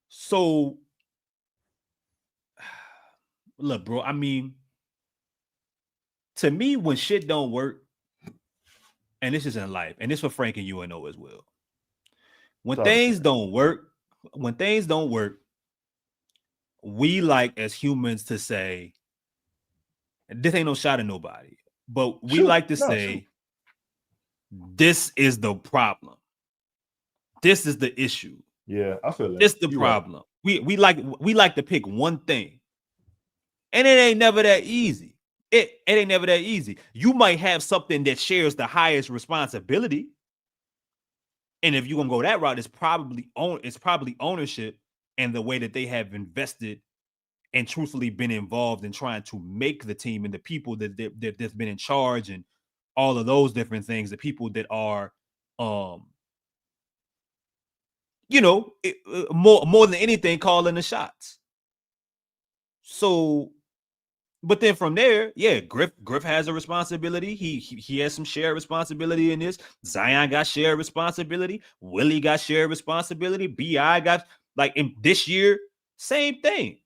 So, look, bro. I mean, to me, when shit don't work, and this is in life, and this for Frank and UNO as well. When things don't work, we like as humans to say, this ain't no shot at nobody. But we like to say, this is the problem. This is the issue. Yeah, I feel that. This is the problem. Right. We like to pick one thing. And it ain't never that easy. It ain't never that easy. You might have something that shares the highest responsibility. And if you're gonna go that route, it's probably ownership and the way that they have invested and truthfully been involved in trying to make the team and the people that's been in charge and all of those different things, the people that are more than anything calling the shots. So, but then from there, yeah, Griff has a responsibility. He has some shared responsibility in this. Zion got shared responsibility. Willie got shared responsibility. B.I. got, in this year, same thing.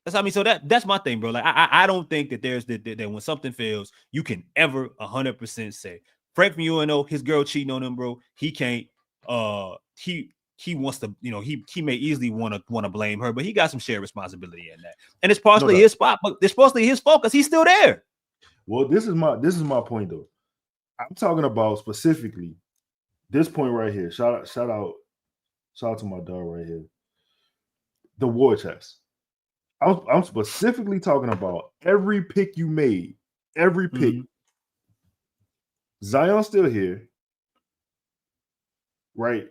That's so that's my thing, bro. I don't think that there's that when something fails, you can ever 100% say Frank from UNO, his girl cheating on him, bro. He can't. He wants to, he may easily want to blame her, but he got some shared responsibility in that, and it's partially his spot, but it's partially his fault because he's still there. Well, this is my point though. I'm talking about specifically this point right here. Shout out to my dog right here. The war chest. I'm specifically talking about every pick you made, every pick. Mm-hmm. Zion's still here, right?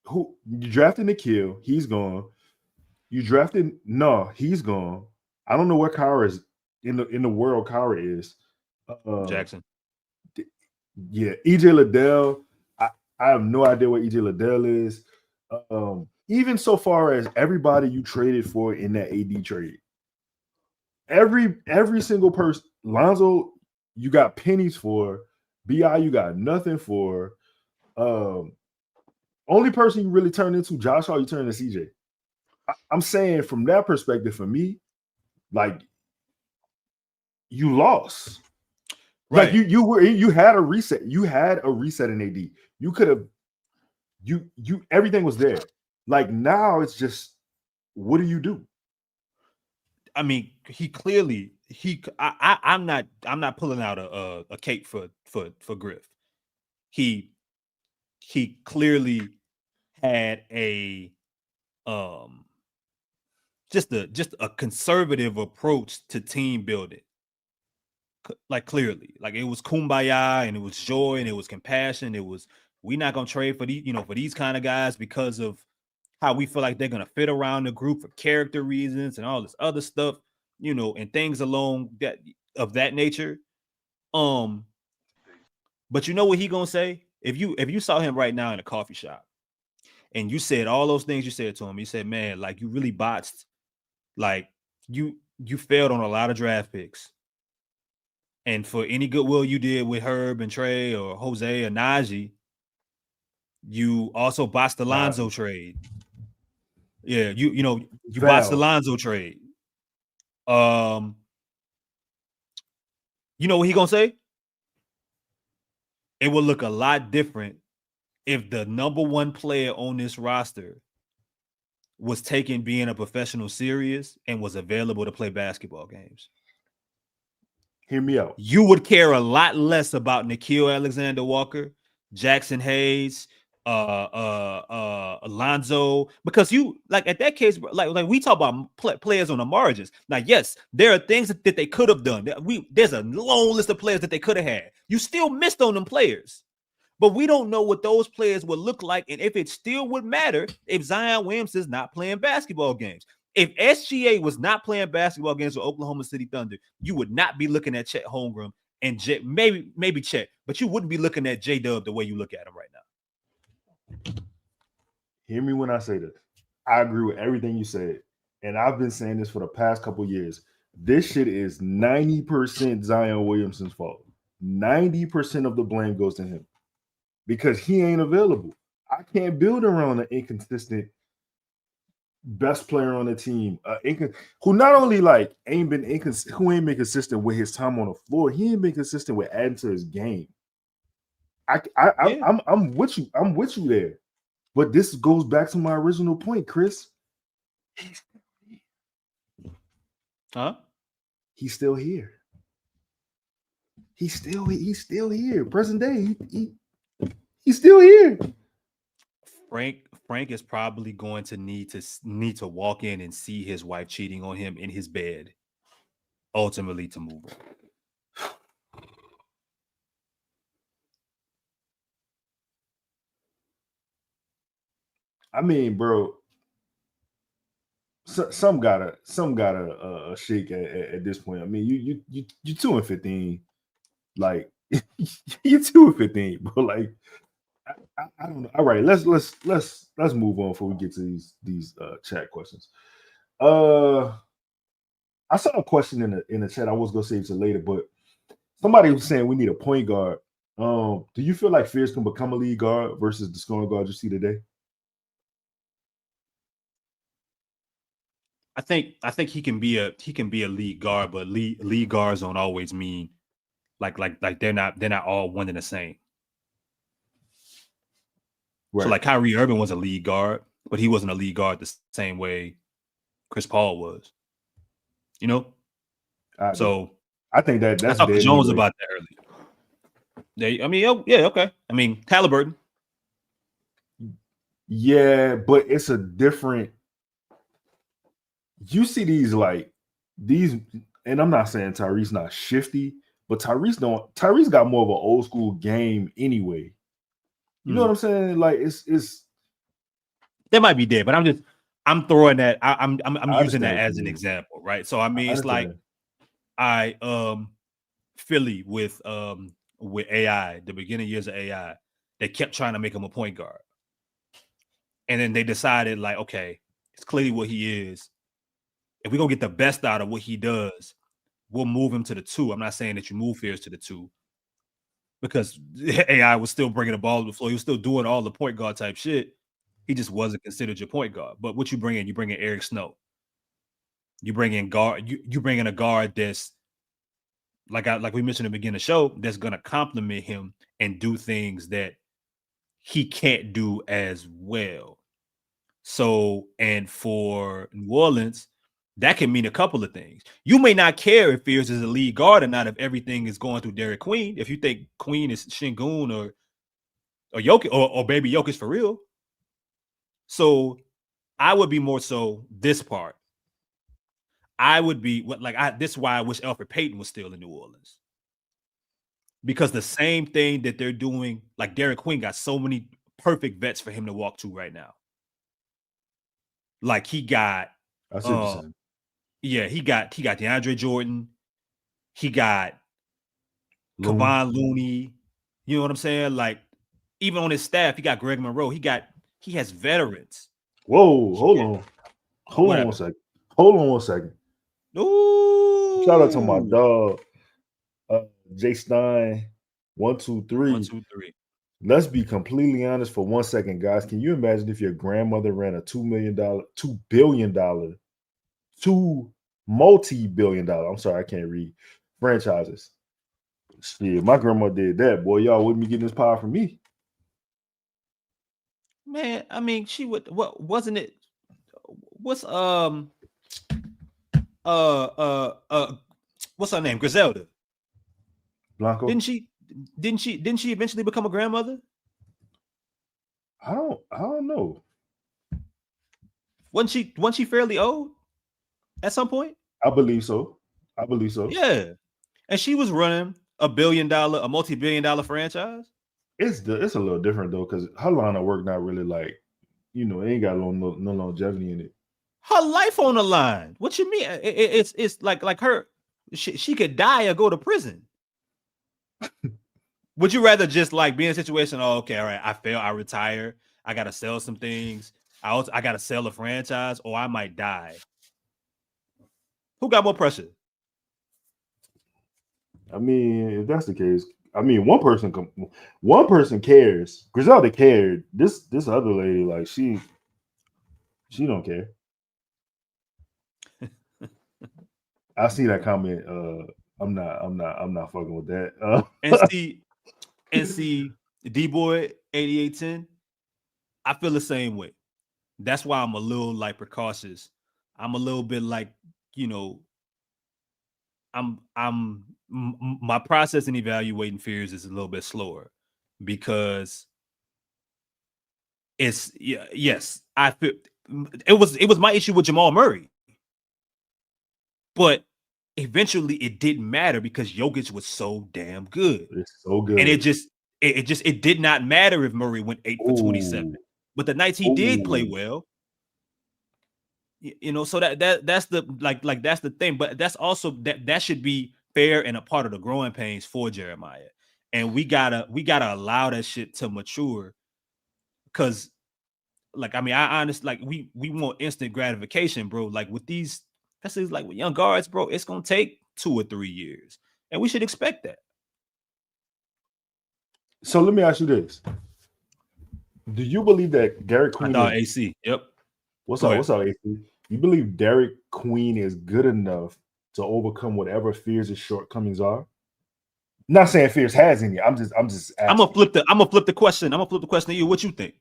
Who you drafted Nikhil? He's gone. You drafted he's gone. I don't know where Kyra is in the world. Kyra is Jackson. Yeah, EJ Liddell. I have no idea what EJ Liddell is. Even so far as everybody you traded for in that AD trade, every single person, Lonzo, you got pennies for. BI, you got nothing for. Only person you really turn into, Josh Hart, you turn into CJ. I'm saying from that perspective, for me, like you lost. Right. Like you had a reset. You had a reset in AD. You could have you everything was there. Like now it's just what do you do? I mean, he clearly I'm not pulling out a cape for Griff. He clearly had a just a conservative approach to team building. Like clearly, like it was kumbaya and it was joy and it was compassion. It was we not gonna trade for these, for these kind of guys because of how we feel like they're gonna fit around the group for character reasons and all this other stuff, and things along that nature. But you know what he gonna say? If you saw him right now in a coffee shop and you said all those things you said to him, he said, man, like you really botched, like you failed on a lot of draft picks. And for any goodwill you did with Herb and Trey or Jose or Najee, you also botched the Lonzo trade. Yeah, you botched the Lonzo trade. You know what he gonna say? It would look a lot different if the number one player on this roster was taking being a professional serious and was available to play basketball games. Hear me out. You would care a lot less about Nickeil Alexander-Walker, Jackson Hayes, Alonzo, because you like at that case, like we talk about players on the margins. Now, yes, there are things that they could have done. There's a long list of players that they could have had. You still missed on them players, but we don't know what those players would look like, and if it still would matter if Zion Williams is not playing basketball games. If SGA was not playing basketball games with Oklahoma City Thunder, you would not be looking at Chet Holmgren and maybe Chet, but you wouldn't be looking at J-Dub the way you look at him right now. Hear me when I say this. I agree with everything you said. And I've been saying this for the past couple years. This shit is 90% Zion Williamson's fault. 90% of the blame goes to him because he ain't available. I can't build around an inconsistent best player on the team, who not only like ain't been consistent with his time on the floor, he ain't been consistent with adding to his game. I'm with you. I'm with you there. But this goes back to my original point, Chris. Huh? He's still here. He's still here. Present day, he's still here. Frank is probably going to need to walk in and see his wife cheating on him in his bed, ultimately to move on. I mean, bro, some gotta shake at this point. I mean, you 2-15, like you 2-15, bro. Like I don't know. All right, let's move on before we get to these chat questions. I saw a question in the chat. I was gonna save it to later, but somebody was saying we need a point guard. Do you feel like Fierce can become a lead guard versus the scoring guard you see today? I think he can be a lead guard, but lead guards don't always mean like they're not all one and the same. Right. So like Kyrie Irving was a lead guard, but he wasn't a lead guard the same way Chris Paul was. So I think that's I talked to Jones about that earlier. Okay. I mean, Halliburton. Yeah, but it's a different. You see these, and I'm not saying Tyrese not shifty, but Tyrese got more of an old school game anyway. You know what I'm saying? Like it's that might be there, but I'm throwing that. I'm using that as an example, right? So I mean, it's like Philly with AI, the beginning years of AI, they kept trying to make him a point guard. And then they decided, like, okay, it's clearly what he is. If we're going to get the best out of what he does, we'll move him to the 2. I'm not saying that you move Fears to the 2 because AI was still bringing the ball to the floor. He was still doing all the point guard type shit. He just wasn't considered your point guard. But what you bring in Eric Snow. You bring in guard. You bring in a guard that's like we mentioned at the beginning of the show, that's going to complement him and do things that he can't do as well. So, and for New Orleans, that can mean a couple of things. You may not care if Fears is a lead guard or not if everything is going through Derek Queen. If you think Queen is Şengün or Jokic or baby Jokic for real. So I would be more so this part. I would be this is why I wish Elfrid Payton was still in New Orleans. Because the same thing that they're doing, like Derek Queen got so many perfect vets for him to walk to right now. Like he got I see what you're saying. Yeah, he got DeAndre Jordan, he got Kevon Looney. You know what I'm saying? Like, even on his staff, he got Greg Monroe. He has veterans. Whoa, hold on. Hold on one second. Ooh. Shout out to my dog, Jay Stein. 1, 2, 3. 1, 2, 3. Let's be completely honest for 1 second, guys. Can you imagine if your grandmother ran a $2 billion, $2 multi-billion, I'm sorry, I can't read, franchises? Shit, my grandma did that, boy. Y'all wouldn't be getting this power from me. Man, I mean, she would. What wasn't it? What's what's her name? Griselda Blanco. Didn't she eventually become a grandmother? I don't know. Wasn't she fairly old at some point? I believe so. Yeah, and she was running a multi-billion-dollar franchise. It's a little different though, because her line of work not really like, it ain't got no longevity in it. Her life on the line. What you mean? It's like her. She could die or go to prison. Would you rather just like be in a situation? Oh, okay, all right. I fail. I retire. I gotta sell some things. I gotta sell a franchise, or I might die. Who got more pressure? I mean, if that's the case, I mean, one person cares. Griselda cared. This other lady, like she don't care. I see that comment. I'm not fucking with that. NC D-Boy 8810. I feel the same way. That's why I'm a little like precautious. I'm a little bit like, my process in evaluating Fears is a little bit slower because yes, I feel it was my issue with Jamal Murray. But eventually it didn't matter because Jokic was so damn good. It's so good. And it did not matter if Murray went 8 for 27. But the nights he did play well, so that's the that's the thing. But that's also that should be fair and a part of the growing pains for Jeremiah. And we gotta allow that shit to mature. Cause I honestly we want instant gratification, bro. Like with these, that's like with young guards, bro, it's gonna take 2 or 3 years. And we should expect that. So let me ask you this. Do you believe that Derek Queen AC? Yep. What's up, AC? You believe Derek Queen is good enough to overcome whatever Fears' shortcomings are? Not saying Fears has any. I'm just asking. I'm gonna flip the question. I'm gonna flip the question to you. What you think?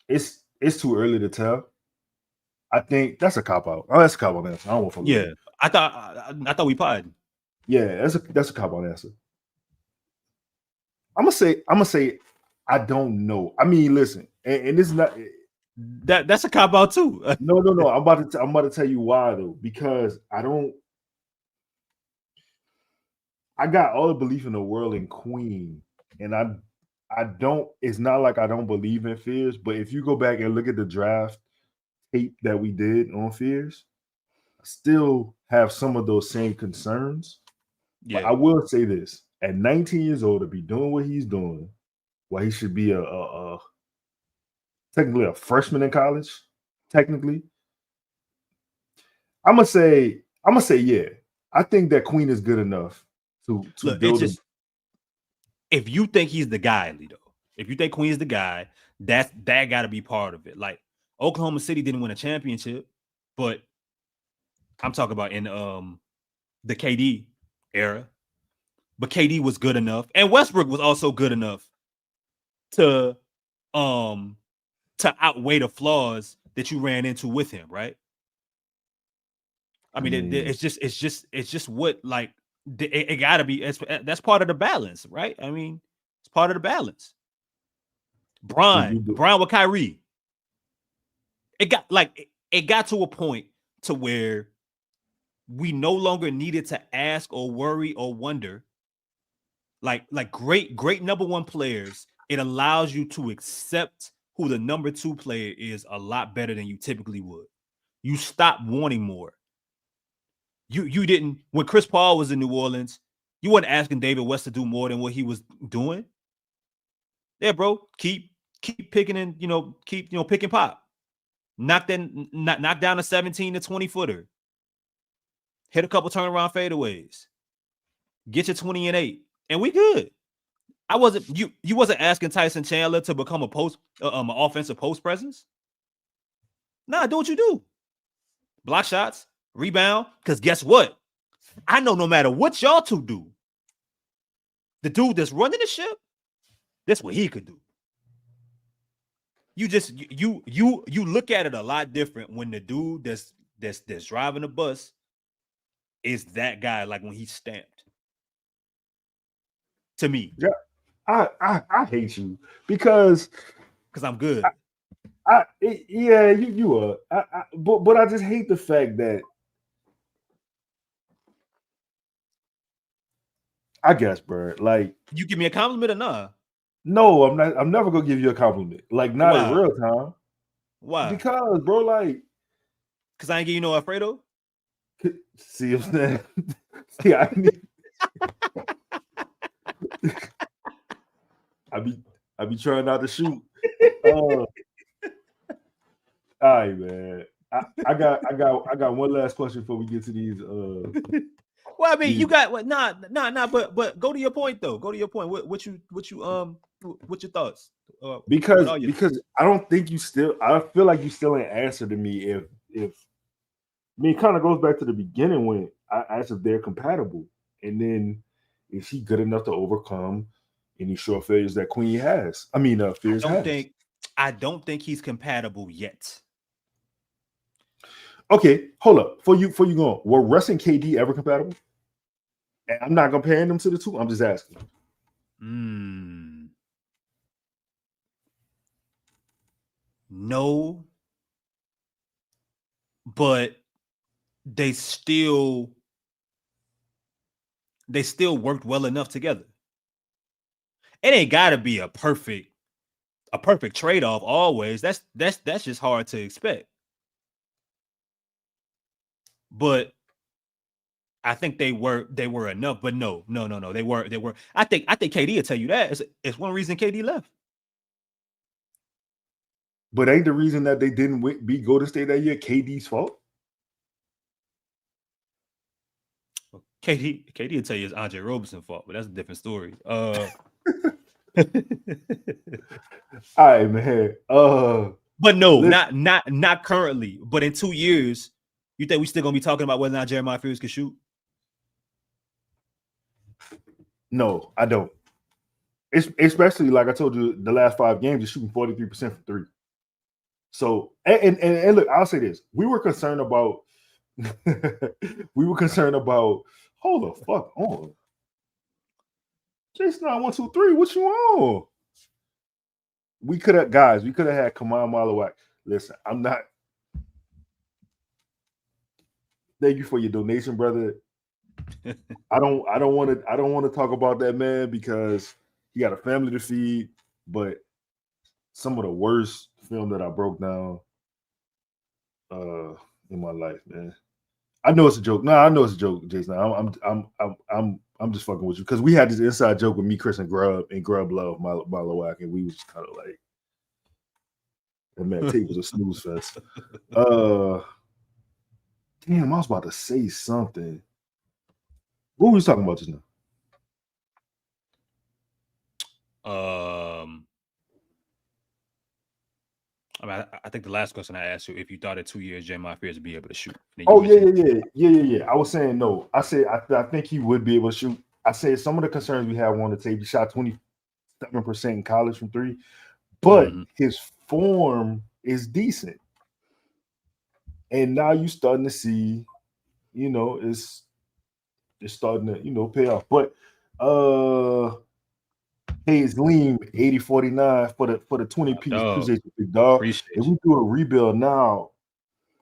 It's too early to tell. I think that's a cop out. Oh, that's a cop out answer. I don't want to. Yeah, I thought we potted. Yeah, that's a cop out answer. I'm gonna say I don't know. I mean, listen, and this is not that's a cop out too. No. I'm about to tell you why though, because I got all the belief in the world in Queen, and I don't. It's not like I don't believe in Fears, but if you go back and look at the draft tape that we did on Fears, I still have some of those same concerns. Yeah. But I will say this: at 19 years old, to be doing what he's doing, while he should be technically a freshman in college, technically. I'm gonna say yeah. I think that Queen is good enough to Look, build it's just if you think he's the guy, Lito, if you think Queen's the guy, that got to be part of it. Like Oklahoma City didn't win a championship, but I'm talking about in the KD era. But KD was good enough, and Westbrook was also good enough to outweigh the flaws that you ran into with him, right? I mean, it's just what like it got to be. That's part of the balance, right? I mean, it's part of the balance. Brian with Kyrie. It got to a point to where we no longer needed to ask or worry or wonder. Like great number one players, it allows you to accept who the number two player is a lot better than you typically would. You stop wanting more. You didn't when Chris Paul was in New Orleans, you weren't asking David West to do more than what he was doing. Yeah, bro, keep picking and keep pick and pop. Knock down a 17 to 20 footer. Hit a couple turnaround fadeaways. Get your 20 and 8, and we good. You wasn't asking Tyson Chandler to become a offensive post presence. Nah, do what you do. Block shots, rebound. Because guess what? I know no matter what y'all two do, the dude that's running the ship, that's what he could do. You just you look at it a lot different when the dude that's driving the bus is that guy. Like when he's stamped. To me, yeah. I hate you because I'm good. You are. But I just hate the fact that I guess, bro. Like you give me a compliment or nah? No, I'm not. I'm never gonna give you a compliment. Like not in real time. Why? Because, bro, like, because I ain't give you no Alfredo. See what I'm saying? See, I need. I be trying not to shoot. All right, man. I got one last question before we get to these. Well, I mean, you got what? Nah. But go to your point though. Go to your point. What's your thoughts? Because I don't think you still. I feel like you still ain't answered to me. If I mean, it kind of goes back to the beginning when I asked if they're compatible, and then is he good enough to overcome any short failures that Queen has? I mean, Fears has. I don't think he's compatible yet. Okay, hold up. For you going, were Russ and KD ever compatible? And I'm not comparing them to the two. I'm just asking. No, but they still worked well enough together. It ain't got to be a perfect trade-off always. That's just hard to expect. But I think they were enough. But no. They were. I think KD will tell you that. It's one reason KD left. But ain't the reason that they didn't beat Golden State that year KD's fault? KD will tell you it's Andre Robinson fault, but that's a different story. All right, man. But no, not currently. But in 2 years, you think we still gonna be talking about whether or not Jeremiah Fears can shoot? No, I don't. Especially like I told you, the last 5 games, he's shooting 43% from 3. So and look, I'll say this: we were concerned about. Hold the fuck on, Jason. 1, 2, 3. What you on? We could have had Kamal Malawak. Listen, I'm not. Thank you for your donation, brother. I don't want to talk about that man because he got a family to feed. But some of the worst film that I broke down in my life, man. I know it's a joke. No, I know it's a joke, Jason. I'm just fucking with you because we had this inside joke with me, Chris, and Grub love Malawak, and we was just kind of like, That man tape was a snooze fest. Damn, I was about to say something. What were we talking about just now? I mean, I think the last question I asked you, if you thought in 2 years Jeremiah Fears would be able to shoot. Oh yeah. I was saying no. I said I think he would be able to shoot. I said some of the concerns we have on the tape. He shot 27% in college from three, but his form is decent. And now you're starting to see, it's starting to, pay off. But Hayes Lean 8049 for the 20 piece. Appreciate you, big dog. If we do a rebuild now,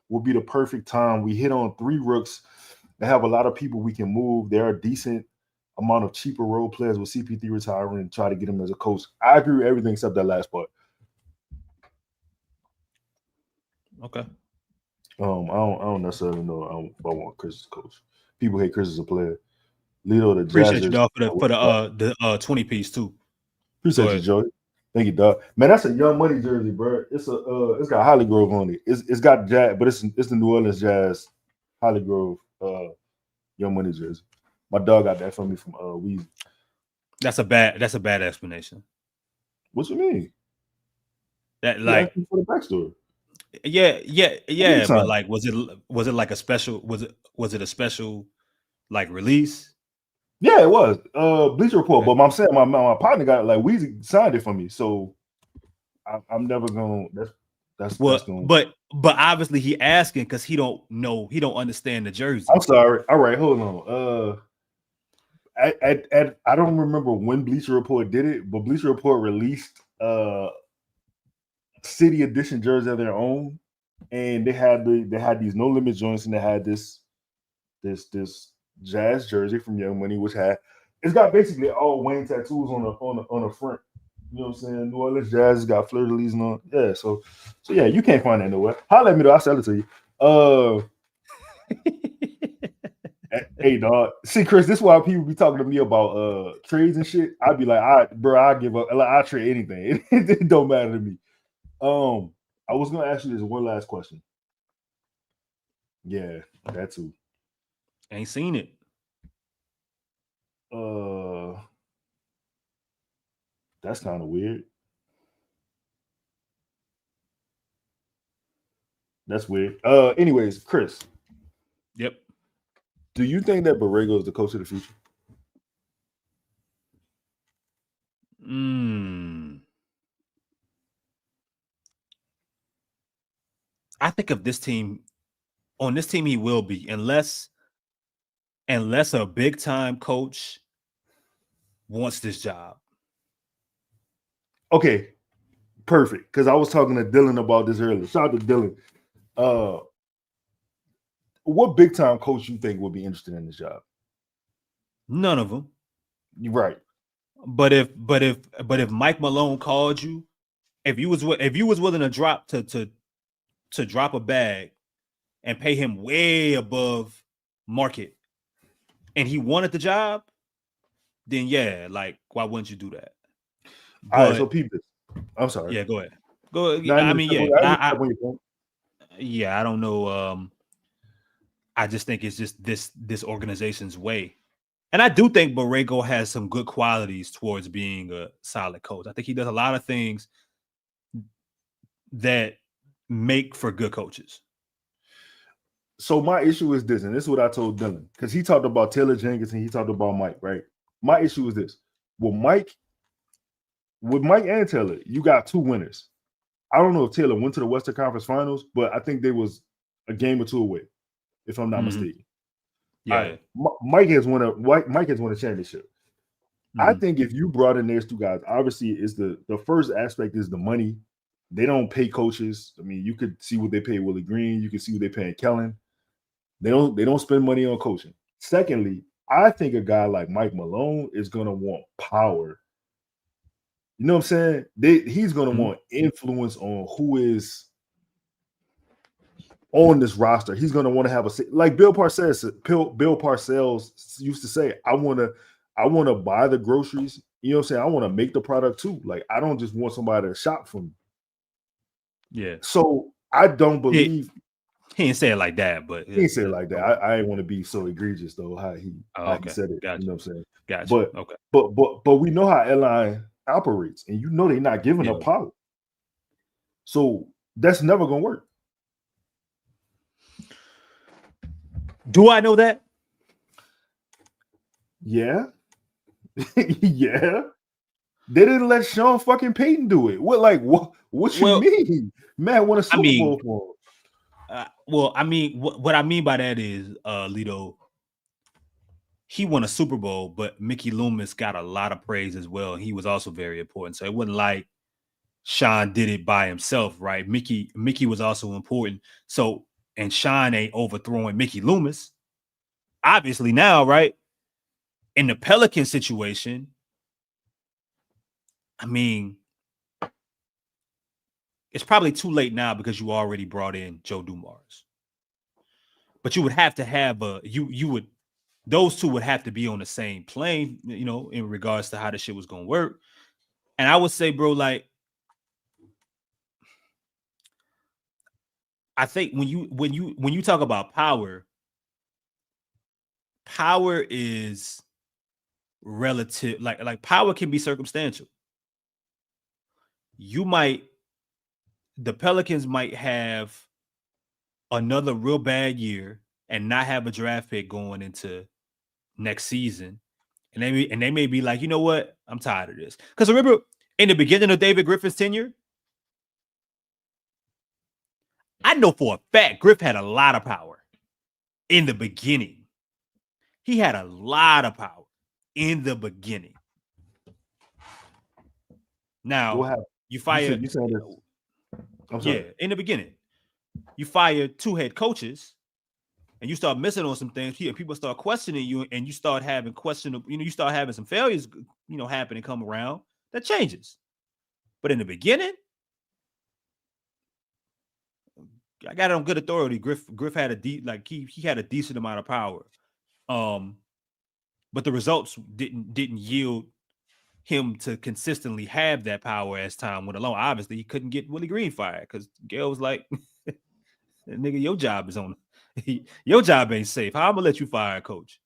will be the perfect time. We hit on 3 rooks that have a lot of people we can move. There are a decent amount of cheaper role players with CP3 retiring and try to get him as a coach. I agree with everything except that last part. Okay. I don't necessarily know if I want Chris as coach. People hate Chris as a player. Lito, the appreciate Jazzers, you, dog, for the 20 piece too. Appreciate you, Joey. Thank you, dog. Man, that's a Young Money jersey, bro. It's got Holly Grove on it. It's got Jazz, but it's the New Orleans Jazz Holly Grove Young Money jersey. My dog got that from me from Weezy. That's a bad explanation. What you mean? That like for the backstory. Yeah. But like, was it like a special? Was it a special like release? Yeah, it was. Bleacher Report. But I'm saying my partner got like Weezy signed it for me, so I'm never gonna. That's going. But obviously he asking because he don't understand the jersey. I'm sorry. All right, hold on. I don't remember when Bleacher Report did it, but Bleacher Report released City Edition jersey of their own, and they had these no limit joints, and they had this Jazz jersey from Young Money, which it's got basically all Wayne tattoos on the front. You know what I'm saying? New Orleans Jazz has got fleur de lis on. Yeah, so yeah, you can't find that nowhere. Holla at me though, I'll sell it to you. Hey dog, see Chris, this is why people be talking to me about trades and shit. I'd be like, I give up. Like, I trade anything. It don't matter to me. I was gonna ask you this one last question. Yeah, that too. Ain't seen it. That's kind of weird. That's weird. Anyways, Chris. Yep. Do you think that Borrego is the coach of the future? I think of this team. On this team, he will be, unless a big time coach wants this job. Okay, perfect. Because I was talking to Dylan about this earlier. Shout out to Dylan. What big time coach you think would be interested in this job? None of them. You're right. But if Mike Malone called you, if you was willing to drop to drop a bag and pay him way above market, and he wanted the job, then yeah, like why wouldn't you do that? But, all right, so peep this. I'm sorry. Yeah, go ahead. Go. I mean, yeah. I don't know. I just think it's just this organization's way. And I do think Borrego has some good qualities towards being a solid coach. I think he does a lot of things that make for good coaches. So my issue is this, and this is what I told Dylan, because he talked about Taylor Jenkins and he talked about Mike, right? My issue is this. With Mike and Taylor, you got 2 winners. I don't know if Taylor went to the Western Conference Finals, but I think they was a game or 2 away, if I'm not mistaken. Yeah, right. Mike has won a championship. I think if you brought in those 2 guys, obviously it's the first aspect is the money. They don't pay coaches. I mean, you could see what they pay Willie Green. You can see what they paying Kellen. They don't spend money on coaching. Secondly, I think a guy like Mike Malone is gonna want power. You know what I'm saying? He's gonna want influence on who is on this roster. He's gonna want to have like Bill Parcells used to say, I wanna buy the groceries. You know what I'm saying? I want to make the product too. Like, I don't just want somebody to shop for me. Yeah. So I don't believe he didn't say it like that, but he didn't say it like that. I didn't want to be so egregious though how he said it. Gotcha. You know what I'm saying? Gotcha. But we know how airline operates, and you know they're not giving up power. So that's never gonna work. Do I know that? Yeah. Yeah. They didn't let Sean fucking Payton do it. What you mean? Man won a Super Bowl for him. What I mean by that is, Lito, he won a Super Bowl, but Mickey Loomis got a lot of praise as well. He was also very important. So it wasn't like Sean did it by himself, right? Mickey was also important. So, and Sean ain't overthrowing Mickey Loomis. Obviously now, right? In the Pelican situation, I mean, it's probably too late now because you already brought in Joe Dumars. But you would have to have those two would have to be on the same plane, you know, in regards to how the shit was gonna work. And I would say, bro, like, I think when you talk about power is relative, like power can be circumstantial. The Pelicans might have another real bad year and not have a draft pick going into next season. And they may be like, you know what? I'm tired of this. Because remember, in the beginning of David Griffin's tenure, I know for a fact Griff had a lot of power in the beginning. He had a lot of power in the beginning. Now, you fire... You said this. I'm sorry. Yeah, in the beginning. You fire 2 head coaches and you start missing on some things here. People start questioning you and you start having you start having some failures, happen and come around. That changes. But in the beginning, I got it on good authority. Griff had he had a decent amount of power. But the results didn't yield him to consistently have that power as time went along. Obviously, he couldn't get Willie Green fired because Gail was like, nigga, your job is on. Your job ain't safe. How I'm gonna let you fire a coach?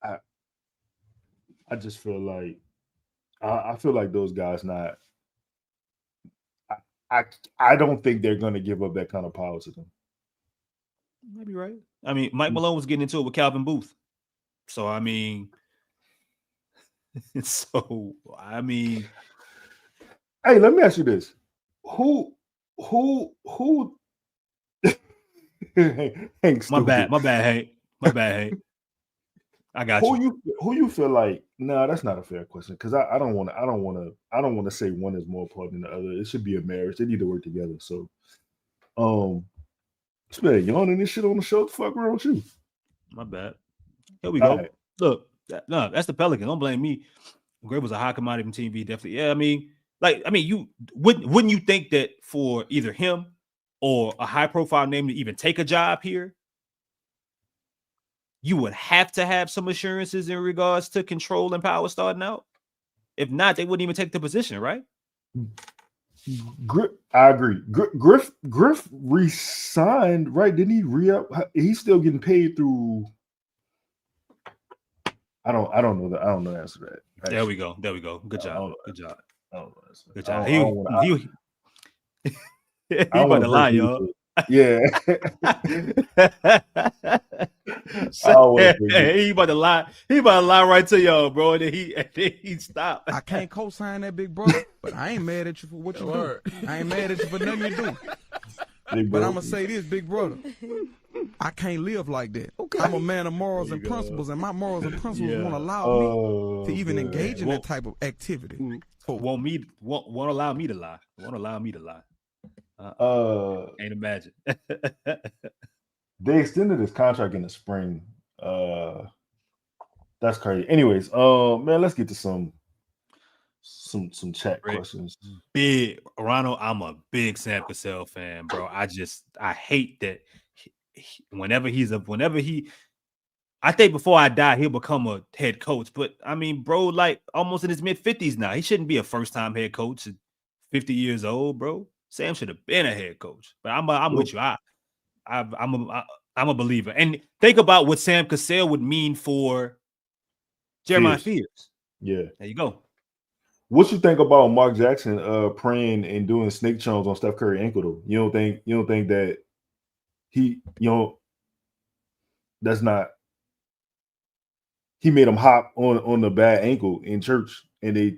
I just feel like I feel like those guys not. I don't think they're gonna give up that kind of power to them. Might be right. I mean, Mike Malone was getting into it with Calvin Booth. So I mean, hey, let me ask you this: Who? Hank, my bad, Hank. My bad, Hank. I got you. Who you feel like? No, that's not a fair question because I don't want to say one is more important than the other. It should be a marriage. They need to work together. So, this man yawning this shit on the show. What the fuck wrong with you? My bad. Here we go. Right. Look, no, that's the Pelicans. Don't blame me. Gray was a high commodity team. Definitely. Yeah, you wouldn't you think that for either him or a high profile name to even take a job here, you would have to have some assurances in regards to control and power starting out. If not, they wouldn't even take the position, right? I agree. Griff re-signed, right? Didn't he re-up? He's still getting paid through. I don't know that. I don't know the answer to that. Actually. There we go. Good job. Good job. I don't know the answer. Good job. He about to lie, y'all. Yeah. He about to lie. He about to lie right to y'all, bro. And then he stopped. I can't co-sign that, big brother, but I ain't mad at you for what you do. I ain't mad at you for nothing you do. But I'm gonna say this, big brother. I can't live like that. Okay. I'm a man of morals and principles, and my morals and principles won't allow me to even engage in that type of activity. Won't allow me to lie. Won't allow me to lie. Ain't imagine. They extended his contract in the spring. That's crazy. Anyways, man, let's get to some chat questions. Big Ronald, I'm a big Sam Cassell fan, bro. I hate that I think before I die, he'll become a head coach. But I mean, bro, like almost in his mid-50s now. He shouldn't be a first-time head coach at 50 years old, bro. Sam should have been a head coach. But I'm with you. I'm a believer. And think about what Sam Cassell would mean for Jeremiah Fears. Yeah. There you go. What you think about Mark Jackson praying and doing snake charms on Steph Curry ankle though? You don't think that he, that's not, he made him hop on the bad ankle in church and they.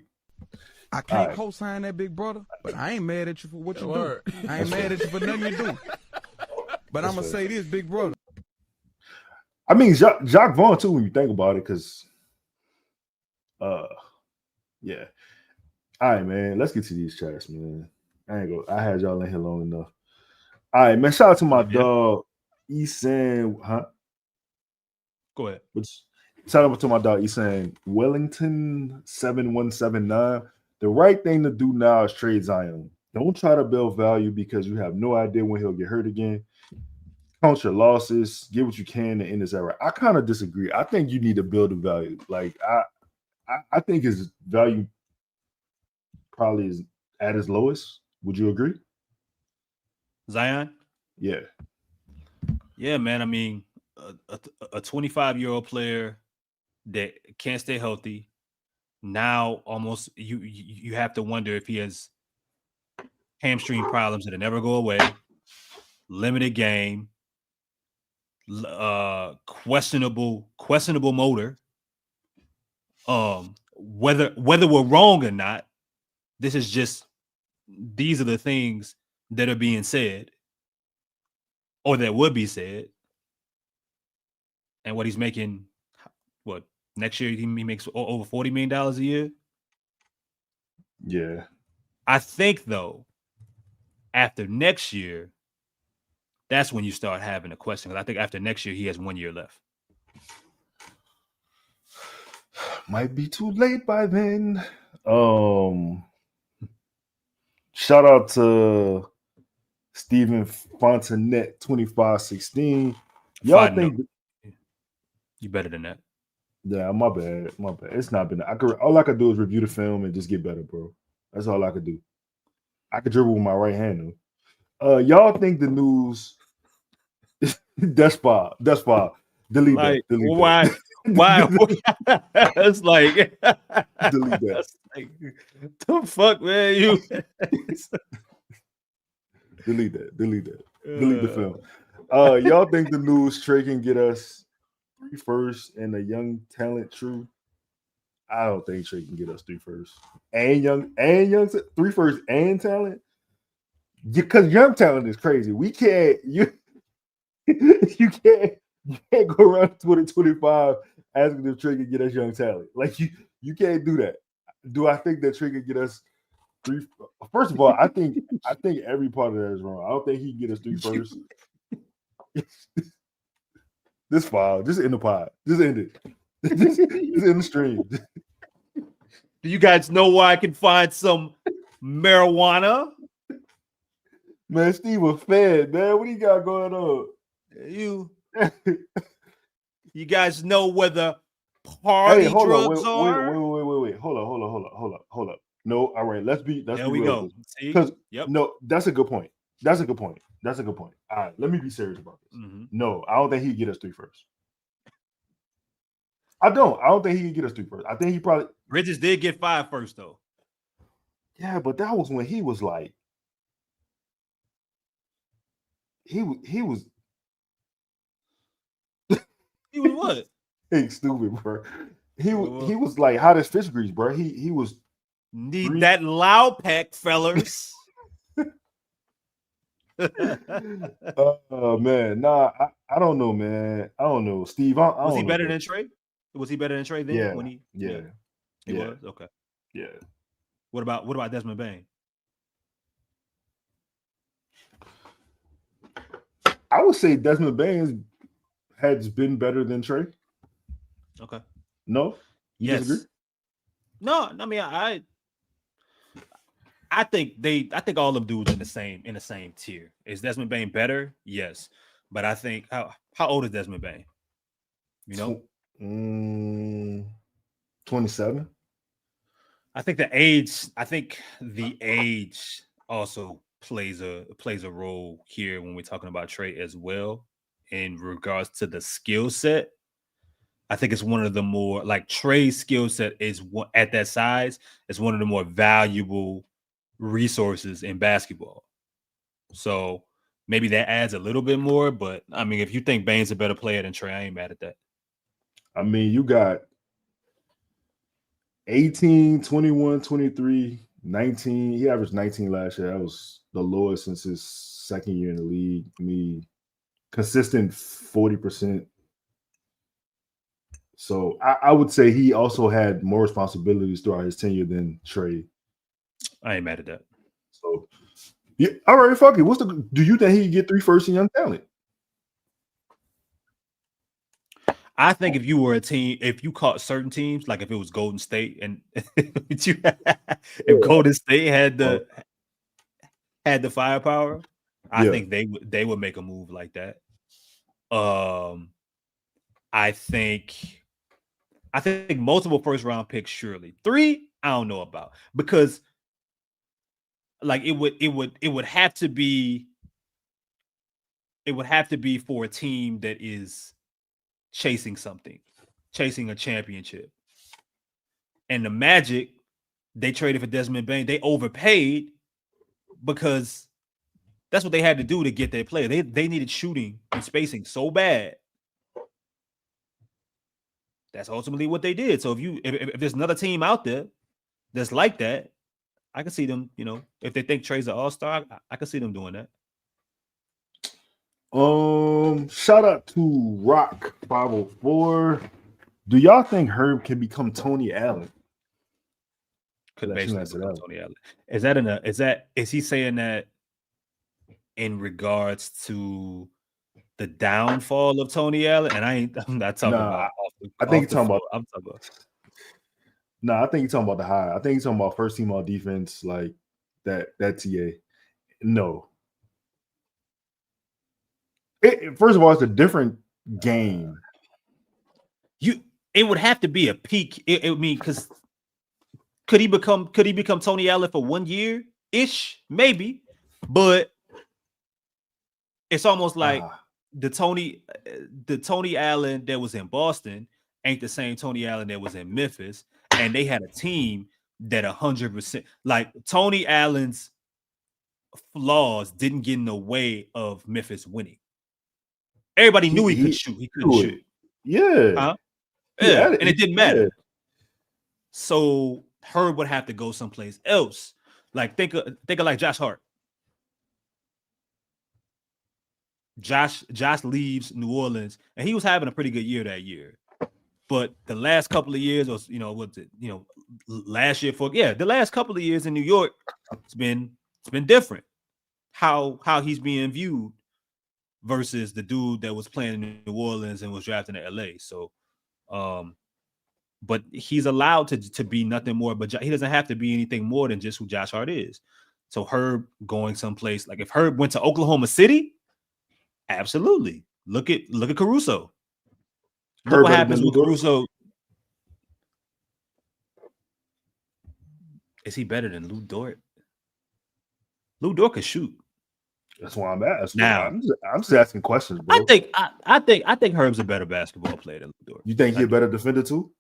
I can't co-sign that, big brother, but I ain't mad at you for what you do. I ain't mad at you for nothing you do. But I'm going to say this, big brother. I mean, Jacques Vaughn too, when you think about it, because, yeah. All right, man, let's get to these chats, man. I had y'all in here long enough. All right, man, shout out to my dog, Esan, huh? Go ahead. Shout out to my dog, Esan Wellington 7179. The right thing to do now is trade Zion. Don't try to build value because you have no idea when he'll get hurt again. Count your losses, get what you can to end this era. I kind of disagree. I think you need to build a value. Like I think his value probably is at his lowest. Would you agree? Zion? Yeah. Yeah, man. I mean, a 25-year-old player that can't stay healthy. Now almost you have to wonder if he has hamstring problems that never go away, limited game, questionable motor. Whether we're wrong or not, these are the things that are being said or that would be said. And what he's making, next year he makes over $40 million a year. Yeah. I think though, after next year, that's when you start having a question. Because I think after next year, he has 1 year left. Might be too late by then. Shout out to Stephen Fontenette 2516. Y'all think you better than that? Yeah, my bad. It's not been. All I could do is review the film and just get better, bro. That's all I could do. I could dribble with my right hand though. Y'all think the news? That's fine. Delete that. Why? It's like delete that. Like, the fuck, man? You delete that. Delete the film. Y'all think the news Trey can get us 3 firsts and a young talent? True. I don't think Trey can get us 3 firsts and young 3 firsts and talent. Because young talent is crazy. We can't. You can't go around 2025 asking if Trey can get us young talent. Like you can't do that. Do I think that Trey can get us 3? First of all, I think every part of that is wrong. I don't think he can get us 3 firsts. This file, just end the pod. Just end it. Just end the stream. Do you guys know where I can find some marijuana? Man, Steve was fed, man. What do you got going on? You guys know where the party drugs are? Wait. Hold up. No, all right. Let's be there we real. Go. See? Yep. No, that's a good point. All right, let me be serious about this. Mm-hmm. No, I don't think he'd get us 3 firsts. I don't think he can get us 3 firsts. I think he probably Bridges did get 5 first though. Yeah, but that was when he was like he was He was what? Hey, stupid, bro. He was like hot as fish grease, bro. He was need that loud pack, fellas. Man, nah, I don't know, man. I don't know, Steve. Was he better than Trey? Was he better than Trey then? Yeah, when he was okay. Yeah. What about Desmond Bane? I would say Desmond Bane has been better than Trey. Okay. No? You disagree? No, I mean I think all of them dudes in the same tier. Is Desmond Bane better? Yes. But I think how old is Desmond Bane? You know? 27. I think the age also plays a role here when we're talking about Trey as well in regards to the skill set. I think it's one of the more like Trey's skill set is at that size is one of the more valuable resources in basketball. So maybe that adds a little bit more, but I mean, if you think Bane's a better player than Trey, I ain't mad at that. I mean, you got 18, 21, 23, 19. He averaged 19 last year. That was the lowest since his second year in the league. I mean, consistent 40%. So I would say he also had more responsibilities throughout his tenure than Trey. I ain't mad at that. So, yeah, all right, fuck it. Do you think he could get 3 first in young talent? I think if you were a team, if you caught certain teams, like if it was Golden State and if Golden State had the firepower, I think they would make a move like that. I think multiple first round picks, surely. 3, I don't know about, because like it would have to be for a team that is chasing something, chasing a championship. And the Magic, they traded for Desmond Bane. They overpaid because that's what they had to do to get their player. They needed shooting and spacing so bad. That's ultimately what they did. So if there's another team out there that's like that, I can see them, if they think Trey's an all-star, I can see them doing that. Shout out to Rock 504. Do y'all think Herb can become Tony Allen? Could basically become Tony Allen. Is he saying that in regards to the downfall of Tony Allen? And I'm not talking about. I think he's talking about. I'm talking about. No, I think he's talking about the high. I think he's talking about first team all defense, like that TA. No. First of all, it's a different game. It would have to be a peak. Because could he become Tony Allen for 1 year ish? Maybe, but it's almost like the Tony Allen that was in Boston ain't the same Tony Allen that was in Memphis, and they had a team that 100%, like Tony Allen's flaws didn't get in the way of Memphis winning. Everybody knew he could shoot. He couldn't shoot. Yeah. Huh? Yeah. And it didn't matter. Yeah. So Herb would have to go someplace else. Like think of like Josh Hart. Josh leaves New Orleans, and he was having a pretty good year that year. But the last couple of years, or last year the last couple of years in New York, it's been different. How he's being viewed versus the dude that was playing in New Orleans and was drafted in LA. So, but he's allowed to be nothing more, but he doesn't have to be anything more than just who Josh Hart is. So Herb going someplace, like if Herb went to Oklahoma City, absolutely. Look at Caruso. Look what happens with Caruso. Is he better than Lou Dort? Lou Dort can shoot. That's why I'm asking. Now, I'm just asking questions, bro. I think Herb's a better basketball player than Lou Dort. You think he's a better defender too?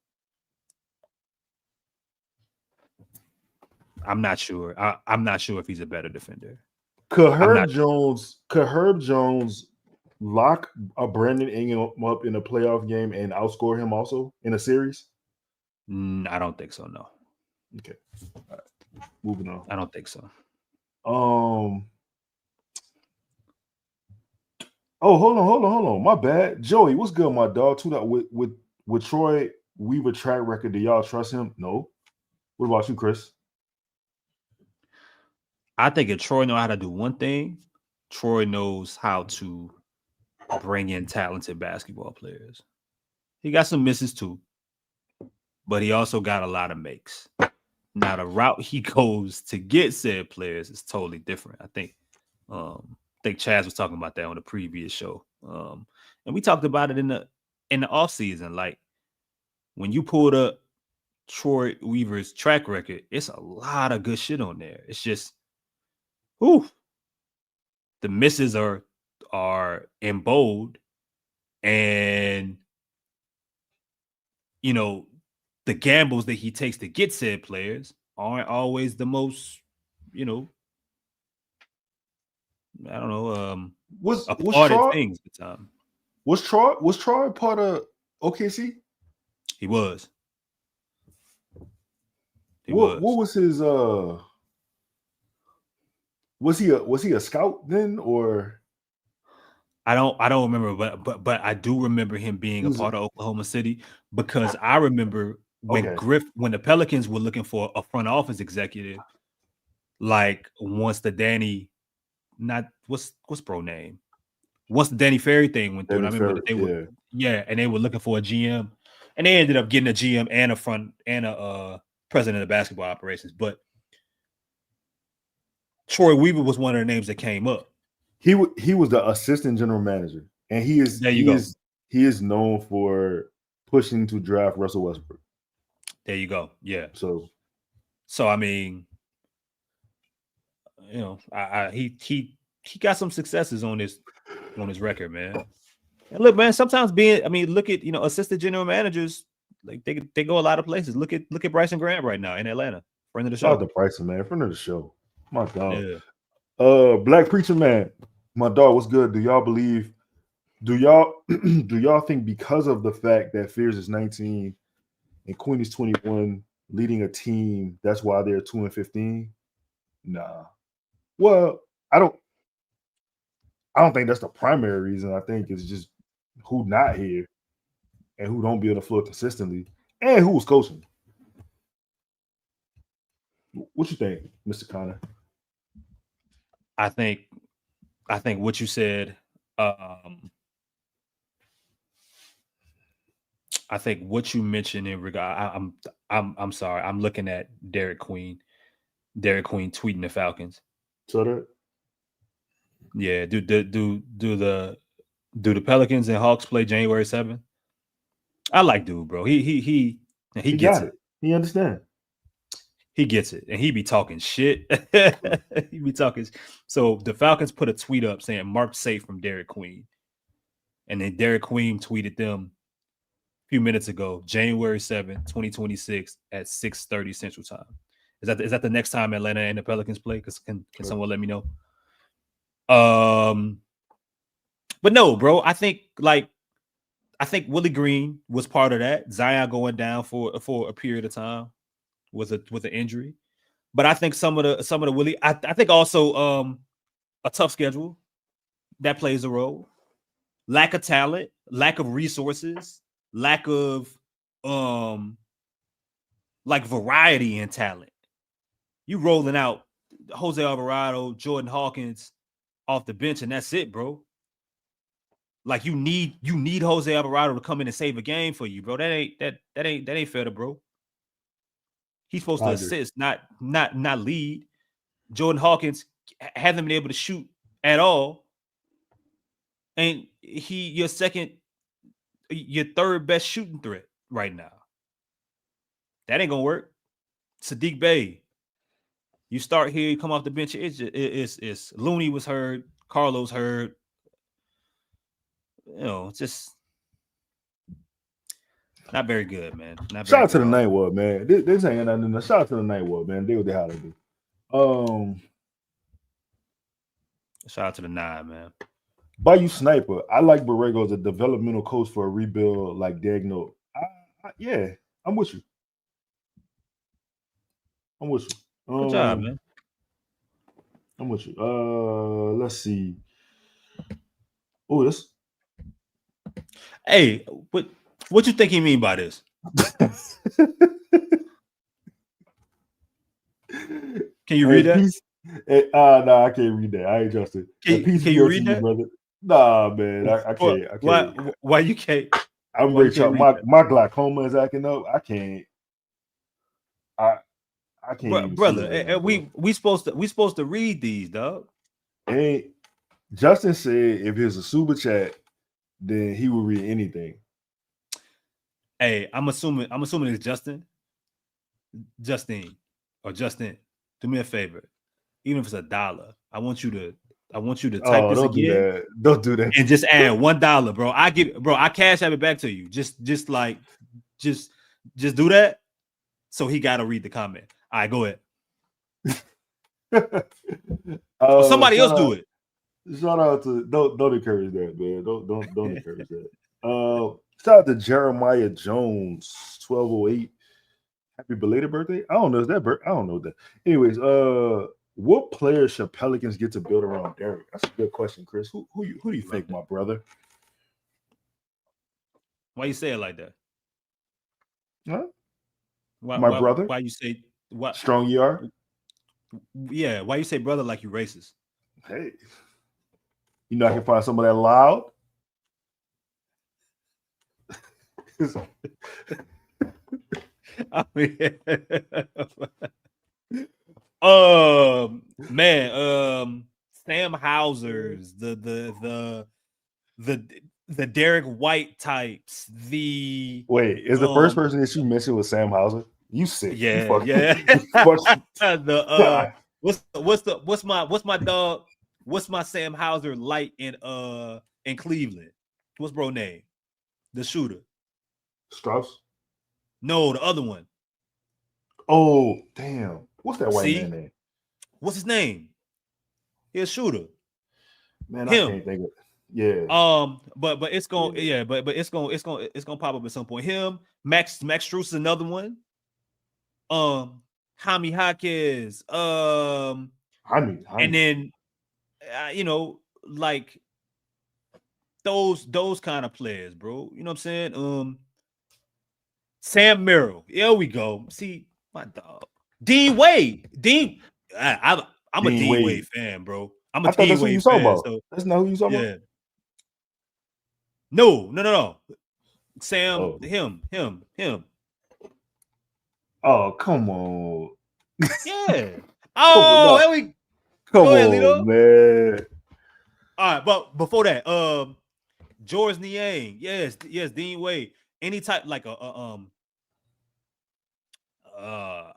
I'm not sure. I'm not sure if he's a better defender. Could Herb Jones lock a Brandon Ingram up in a playoff game and outscore him also in a series? I don't think so. No. Okay. All right. Moving on. I don't think so. Oh, hold on. My bad. Joey, what's good, my dog? With Troy Weaver track record, do y'all trust him? No. What about you, Chris? I think if Troy knows how to do one thing, Troy knows how to bring in talented basketball players. He got some misses too, but he also got a lot of makes. Now the route he goes to get said players is totally different. I think Chaz was talking about that on the previous show. And we talked about it in the offseason. Like when you pulled up Troy Weaver's track record, it's a lot of good shit on there. It's just, whew, the misses are in bold, and you know, the gambles that he takes to get said players aren't always the most, you know, I don't know, was applauded Troy things at the time. was Troy part of OKC? He was. What was his was he a scout then, or I don't remember, but I do remember him being a part of Oklahoma City, because I remember when when the Pelicans were looking for a front office executive, like once the Danny, not what's pro name, once the Danny Ferry thing went through, and I remember that they were and they were looking for a GM, and they ended up getting a GM and a president of basketball operations, but Troy Weaver was one of the names that came up. He was the assistant general manager, and he is known for pushing to draft Russell Westbrook. There you go. Yeah. So I mean, you know, he got some successes on his record, man. And look, man, sometimes look at, you know, assistant general managers, like they go a lot of places. Look at Bryson Grant right now in Atlanta, friend of the show. Shout out to Bryson, man, friend of the show. My dog. Yeah. Black Preacher Man, my dog, what's good? Do y'all think because of the fact that Fears is 19 and Queen is 21, leading a team, that's why they're 2-15? Nah. Well, I don't think that's the primary reason. I think it's just who not here and who don't be on the floor consistently and who was coaching. What you think, Mr. Connor? I think what you said. I think what you mentioned in regard. I'm sorry. I'm looking at Derek Queen tweeting the Falcons. So that. Yeah. Do the Pelicans and Hawks play January 7th? I like dude, bro. He gets it. He understands. He gets it, and he be talking shit. He be talking. So the Falcons put a tweet up saying "marked safe" from Derek Queen, and then Derek Queen tweeted them a few minutes ago, January 7th, 2026 at 6:30 Central Time. Is that the next time Atlanta and the Pelicans play? Because can someone let me know? But no, bro. I think Willie Green was part of that. Zion going down for a period of time with an injury, but I think some of the Willie. I think also a tough schedule that plays a role. Lack of talent, lack of resources, lack of like variety in talent. You rolling out Jose Alvarado, Jordan Hawkins off the bench, and that's it, bro. Like you need Jose Alvarado to come in and save a game for you, bro. That ain't fair to bro. He's supposed to assist, not lead. Jordan Hawkins hasn't been able to shoot at all, and your third best shooting threat right now. That ain't gonna work. Sadiq Bey, you start here, you come off the bench. It's Looney was hurt, Carlos hurt. You know, just not very good, man. Shout out to the Night World, man. This ain't nothing. Shout out to the Night World, man. They what they how to do. Shout out to the 9, man. Bayou Sniper. I like Borrego as a developmental coach for a rebuild like Dagno. Yeah, I'm with you. Good job, man. I'm with you. Let's see. Oh, this. Hey, what you think he mean by this? Can you read that? No, I can't read that. I ain't Justin. Can you read that, brother? Nah, man, I can't. I can't. Why you can't? I'm ready to my glaucoma is acting up. I can't. I can't, brother. We supposed to read these, dog. And Justin said if it's a super chat, then he will read anything. Hey, I'm assuming it's Justin. Justine or Justin, do me a favor. Even if it's $1, I want you to type this don't again. Do that. Don't do that. And just add $1, bro. I cash have it back to you. Just do that. So he got to read the comment. All right, go ahead. Somebody else do it. Shout out to don't encourage that, man. Don't encourage that. Shout out to Jeremiah Jones, 1208. Happy belated birthday. I don't know that. Anyways, what players should Pelicans get to build around Derek? That's a good question, Chris. Who do you think, my brother? Why you say it like that? Huh? Why, brother? Why you say what? Strong you are? Yeah. Why you say brother like you racist? Hey, you know I can find some of that loud. I mean, Sam Hauser's, the Derek White types. Wait, is the first person that you mentioned was Sam Hauser? You sick? Yeah, what's my dog? What's my Sam Hauser light in Cleveland? What's bro name? The shooter. Strauss? No, the other one. Oh, damn. What's that white man name? What's his name? He's a shooter. Man, I can't think of it. Yeah. But it's gonna but it's gonna pop up at some point. Him, Max Strus is another one. Jaime Jaquez. Jaime. And then like those kind of players, bro. You know what I'm saying? Sam Merrill. There we go. See, my dog. Dean Wade. I'm a Dean Wade fan, bro. I'm a Dean Wade fan. So that's not who you talking about? No. Sam, him. Oh, come on. Yeah. Oh, there we come on, Lito. Man. All right, but before that, George Niang. Yes, Dean Wade. Any type like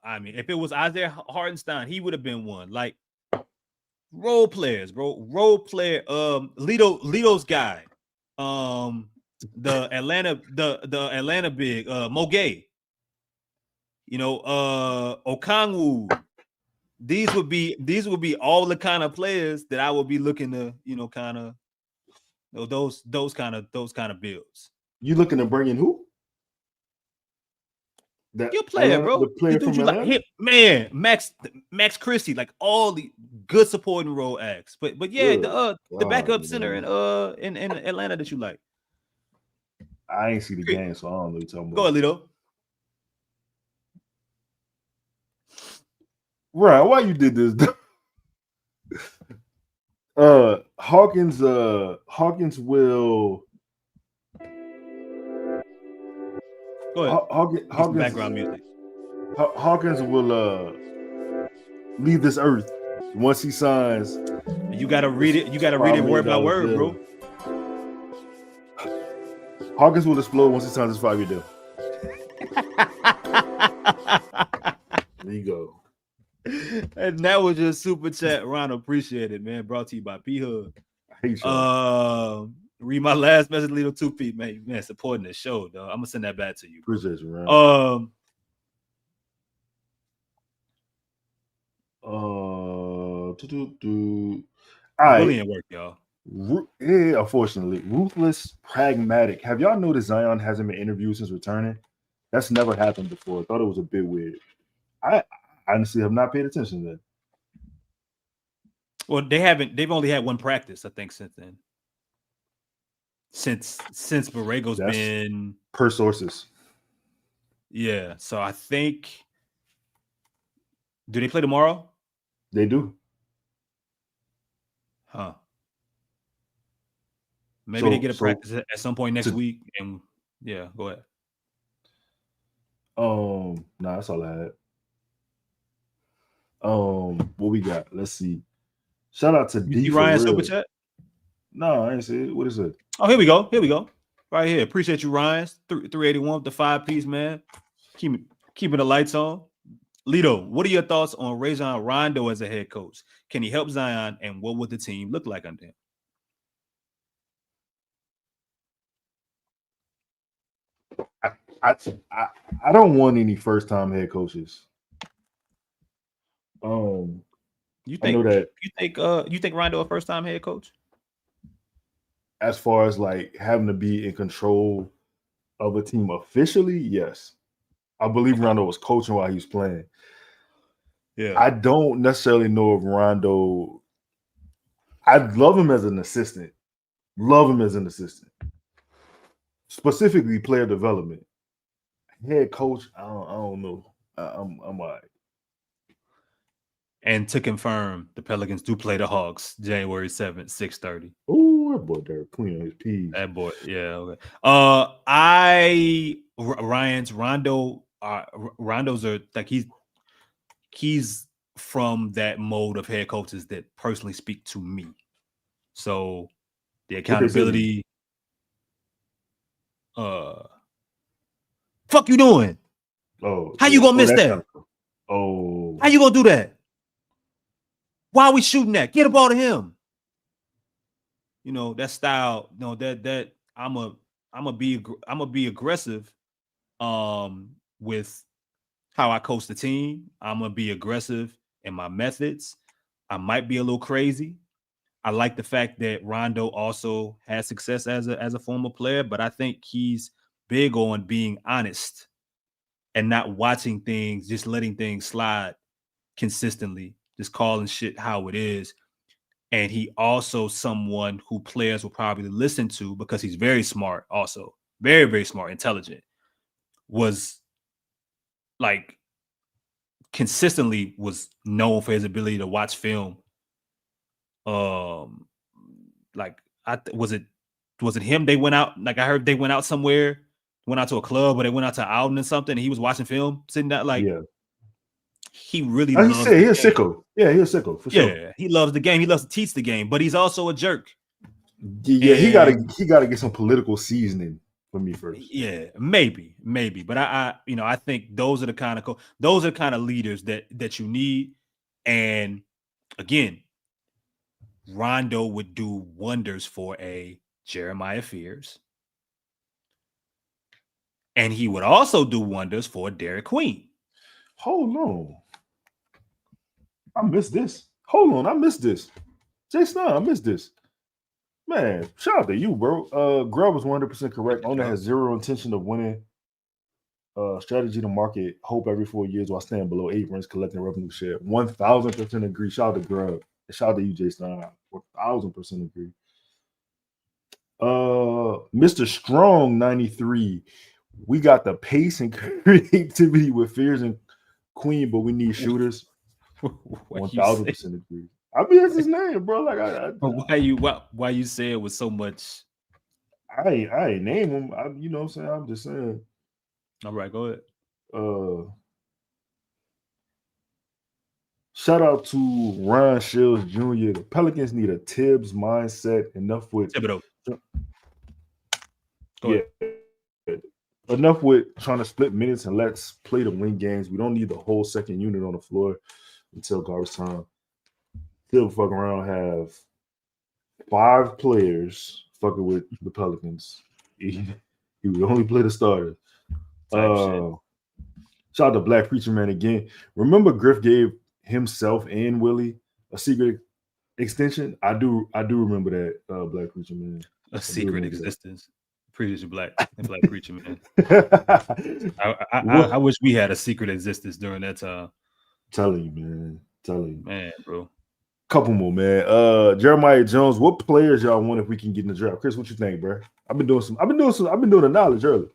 I mean, if it was Isaiah Hartenstein, he would have been one. Like role players, bro. Role player. Lito's guy. The Atlanta big. Mogay. Okongwu. These would be all the kind of players that I would be looking to, kind of those kind of builds. You looking to bring in who? Your player, bro. The player from Atlanta? Like him, man, Max Christie, like all the good supporting role acts. But yeah, the backup center in Atlanta that you like. I ain't see the game, so I don't know what you're talking about. Go ahead, Lito. Right, why you did this? Hawkins will. Go ahead. Hawkins background music. Hawkins will leave this earth once he signs. You gotta read it. You gotta read it word by word, bro. Hawkins will explode once he signs his 5-year deal. There you go. And that was just super chat. Ron, appreciate it, man. Brought to you by P-Hub. Read my last message, Little 2 feet, man. Man, supporting the show, dog. I'm gonna send that back to you. Appreciate you, Ron. Bullying work, y'all. Yeah, unfortunately. Ruthless Pragmatic. Have y'all noticed Zion hasn't been interviewed since returning? That's never happened before. I thought it was a bit weird. I honestly have not paid attention to that. Well, they've only had one practice, I think, since then. Since Borrego's been per sources. Yeah. So I think, do they play tomorrow? They do. Huh. Maybe they get a practice at some point next week. And yeah, go ahead. Nah, that's all I had. What we got? Let's see. Shout out to D. Ryan super chat? No, I ain't see it. What is it? Oh, here we go. Right here. Appreciate you, Ryan. 381 with the 5-piece, man. Keeping the lights on. Lito, what are your thoughts on Rajon Rondo as a head coach? Can he help Zion, and what would the team look like under him? I don't want any first-time head coaches. You I know that you think Rondo a first-time head coach? As far as like having to be in control of a team officially, yes. I believe Rondo was coaching while he was playing. Yeah. I don't necessarily know if Rondo. I'd love him as an assistant. Love him as an assistant. Specifically, player development. Head coach, I don't know. I'm all right. And to confirm, the Pelicans do play the Hawks January 7th, 6:30. Oh, that boy there cleaning his peas. That boy, yeah. Okay. Rondo's are like he's from that mode of head coaches that personally speak to me. So the accountability. Fuck you doing? Oh, how you gonna miss that? Oh, how you gonna do that? Why are we shooting that? Get the ball to him. You know that style. No, that I'm a be aggressive. With how I coach the team, I'm gonna be aggressive in my methods. I might be a little crazy. I like the fact that Rondo also has success as a former player, but I think he's big on being honest and not watching things, just letting things slide consistently, just calling shit how it is. And he also someone who players will probably listen to because he's very smart, also very, very smart, intelligent, was like consistently was known for his ability to watch film. Like was it him? They went out, like I heard they went out somewhere, went out to a club, or they went out to Alden or something, and he was watching film, sitting there like, yeah. He really he loves said he's a sicko. Yeah, he's a sicko for sure. Yeah, he loves the game. He loves to teach the game, but he's also a jerk. Yeah, he gotta get some political seasoning for me first. Yeah, maybe, but I think those are the kind of leaders that you need. And again, Rondo would do wonders for a Jeremiah Fears, and he would also do wonders for Derek Queen. Hold on, I missed this. Hold on, I missed this. Jason, I missed this. Man, shout out to you, bro. Grub was 100% correct. Owner has zero intention of winning. Strategy to market hope every 4 years while staying below 8 rents, collecting revenue share. 1,000% agree. Shout out to Grub. Shout out to you, Jason. 1,000% agree. Mr. Strong 93. We got the pace and creativity with Fears and Queen, but we need shooters. 1,000% agree. I mean, that's his name, bro. Like, why you say it with so much? I ain't name him. You know what I'm saying? I'm just saying. All right, go ahead. Shout out to Ron Shields Jr. The Pelicans need a Tibbs mindset. Enough with Thibodeau. Enough with trying to split minutes and let's play to win games. We don't need the whole second unit on the floor until garbage time. Still fucking around have 5 players fucking with the Pelicans. He would only play the starters. Shout out to Black Preacher Man again. Remember Griff gave himself and Willie a secret extension? I do remember that, Black Preacher Man. A secret existence. Preacher Black Preacher Man. I wish we had a secret existence during that time. Telling you, man. Man, bro. Couple more, man. Jeremiah Jones, what players y'all want if we can get in the draft? Chris, what you think, bro? I've been doing the knowledge early.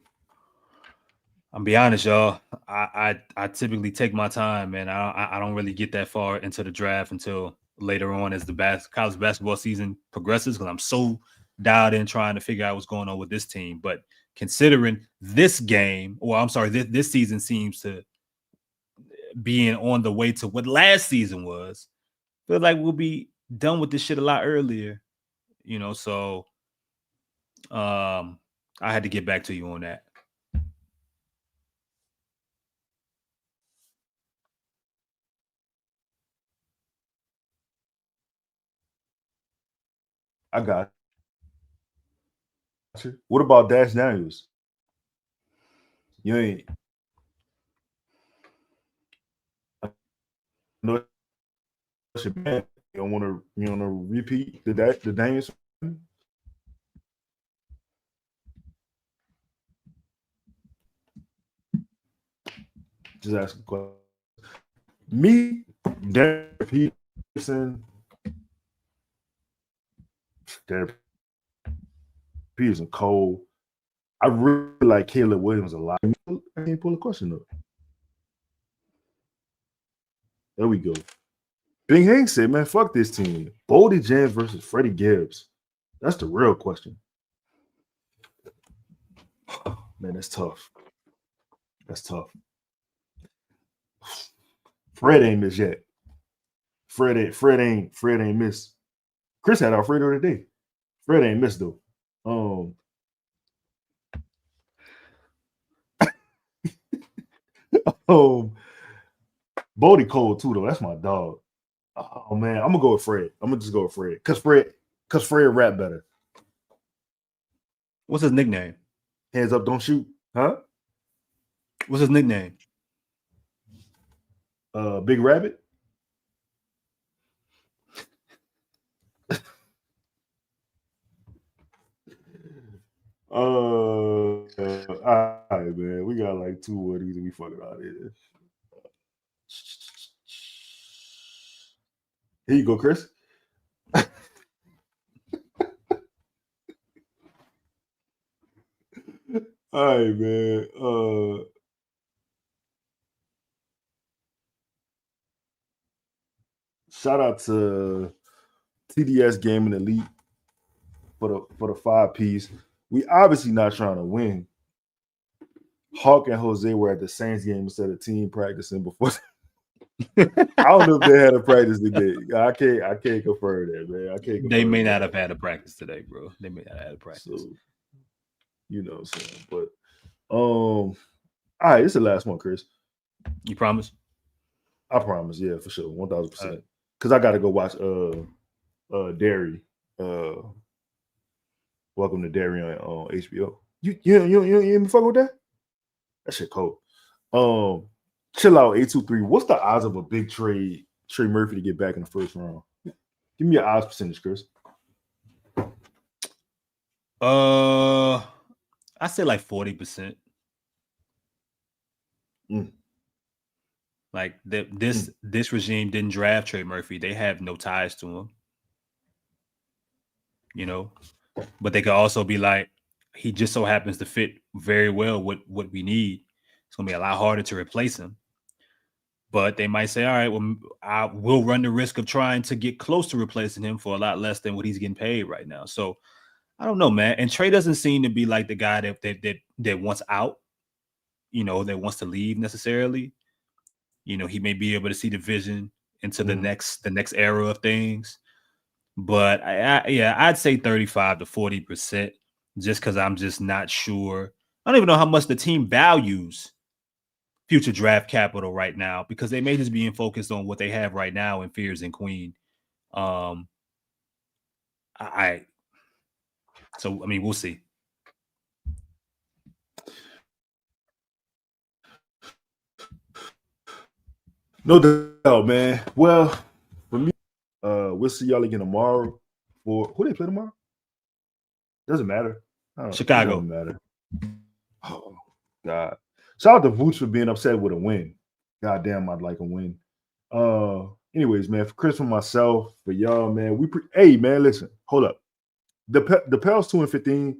I'll be honest, y'all. I typically take my time, man. I don't really get that far into the draft until later on as the college basketball season progresses, because I'm so dialed in trying to figure out what's going on with this team. But considering this season seems to being on the way to what last season was, I feel like we'll be done with this shit a lot earlier, so I had to get back to you on that. I got you. What about Dash Daniels? You ain't. No, man. You don't want to repeat the Daniels? Just ask a question. Me, Derek Peterson, Cole. I really like Caleb Williams a lot. I can't pull a question up. There we go. Bing Hank said, man, fuck this team. Boldy James versus Freddie Gibbs. That's the real question. Man, that's tough. That's tough. Fred ain't missed yet. Fred ain't missed. Chris had Alfredo today. Fred ain't missed though. Bodie Cole too though. That's my dog. Oh man, I'm gonna go with Fred. I'm gonna just go with Fred. Cause Fred rap better. What's his nickname? Hands up, don't shoot. Huh? What's his nickname? Big Rabbit. All right, man. We got like 2 of these and we fucking out of here. Here you go, Chris. All right, man. Shout out to TDS Gaming Elite for the 5-piece. We obviously not trying to win. Hawk and Jose were at the Saints game instead of team practicing before. I don't know if they had a practice today. I can't confirm that, man. I can't. They may not have had a practice today, bro. They may not have had a practice. So, you know what I'm saying? But all right, this is the last one, Chris. You promise? I promise, yeah, for sure. 1,000%. Because I gotta go watch Derry. Welcome to Derry on HBO. You even fuck with that? That shit cold. Chill out 823. What's the odds of a big Trey Murphy to get back in the first round? Give me your odds percentage, Chris. I say like 40%. Like this regime didn't draft Trey Murphy. They have no ties to him. You know, but they could also be like, he just so happens to fit very well with what we need. It's gonna be a lot harder to replace him. But they might say, all right, well, I will run the risk of trying to get close to replacing him for a lot less than what he's getting paid right now. So I don't know, man. And Trey doesn't seem to be like the guy that wants out, you know, that wants to leave necessarily. You know, he may be able to see the vision into the next era of things. But I'd say 35 to 40%, just because I'm just not sure. I don't even know how much the team values future draft capital right now, because they may just be focused on what they have right now in Fears and Queen. So I mean, we'll see. No doubt, man. Well, for me, we'll see y'all again tomorrow. For who they play tomorrow? Doesn't matter. Chicago. Doesn't matter. Oh God. Shout out to Vooch for being upset with a win. God damn, I'd like a win. Anyways, man, for Chris and myself, for y'all, man, hey, man, listen, hold up. The Pels 2-15,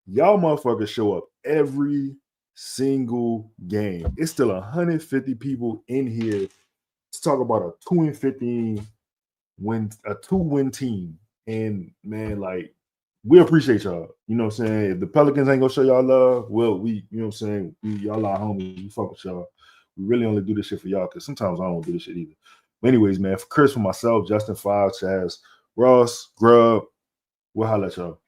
y'all motherfuckers show up every single game. It's still 150 people in here to talk about a 2-15 win, a 2-win team. And man, like, we appreciate y'all. You know what I'm saying? If the Pelicans ain't gonna show y'all love, well, you know what I'm saying? Y'all our homies. We fuck with y'all. We really only do this shit for y'all, because sometimes I don't do this shit either. But anyways, man, for Chris, for myself, Justin, 5, Chaz, Ross, Grub, we'll holla at y'all.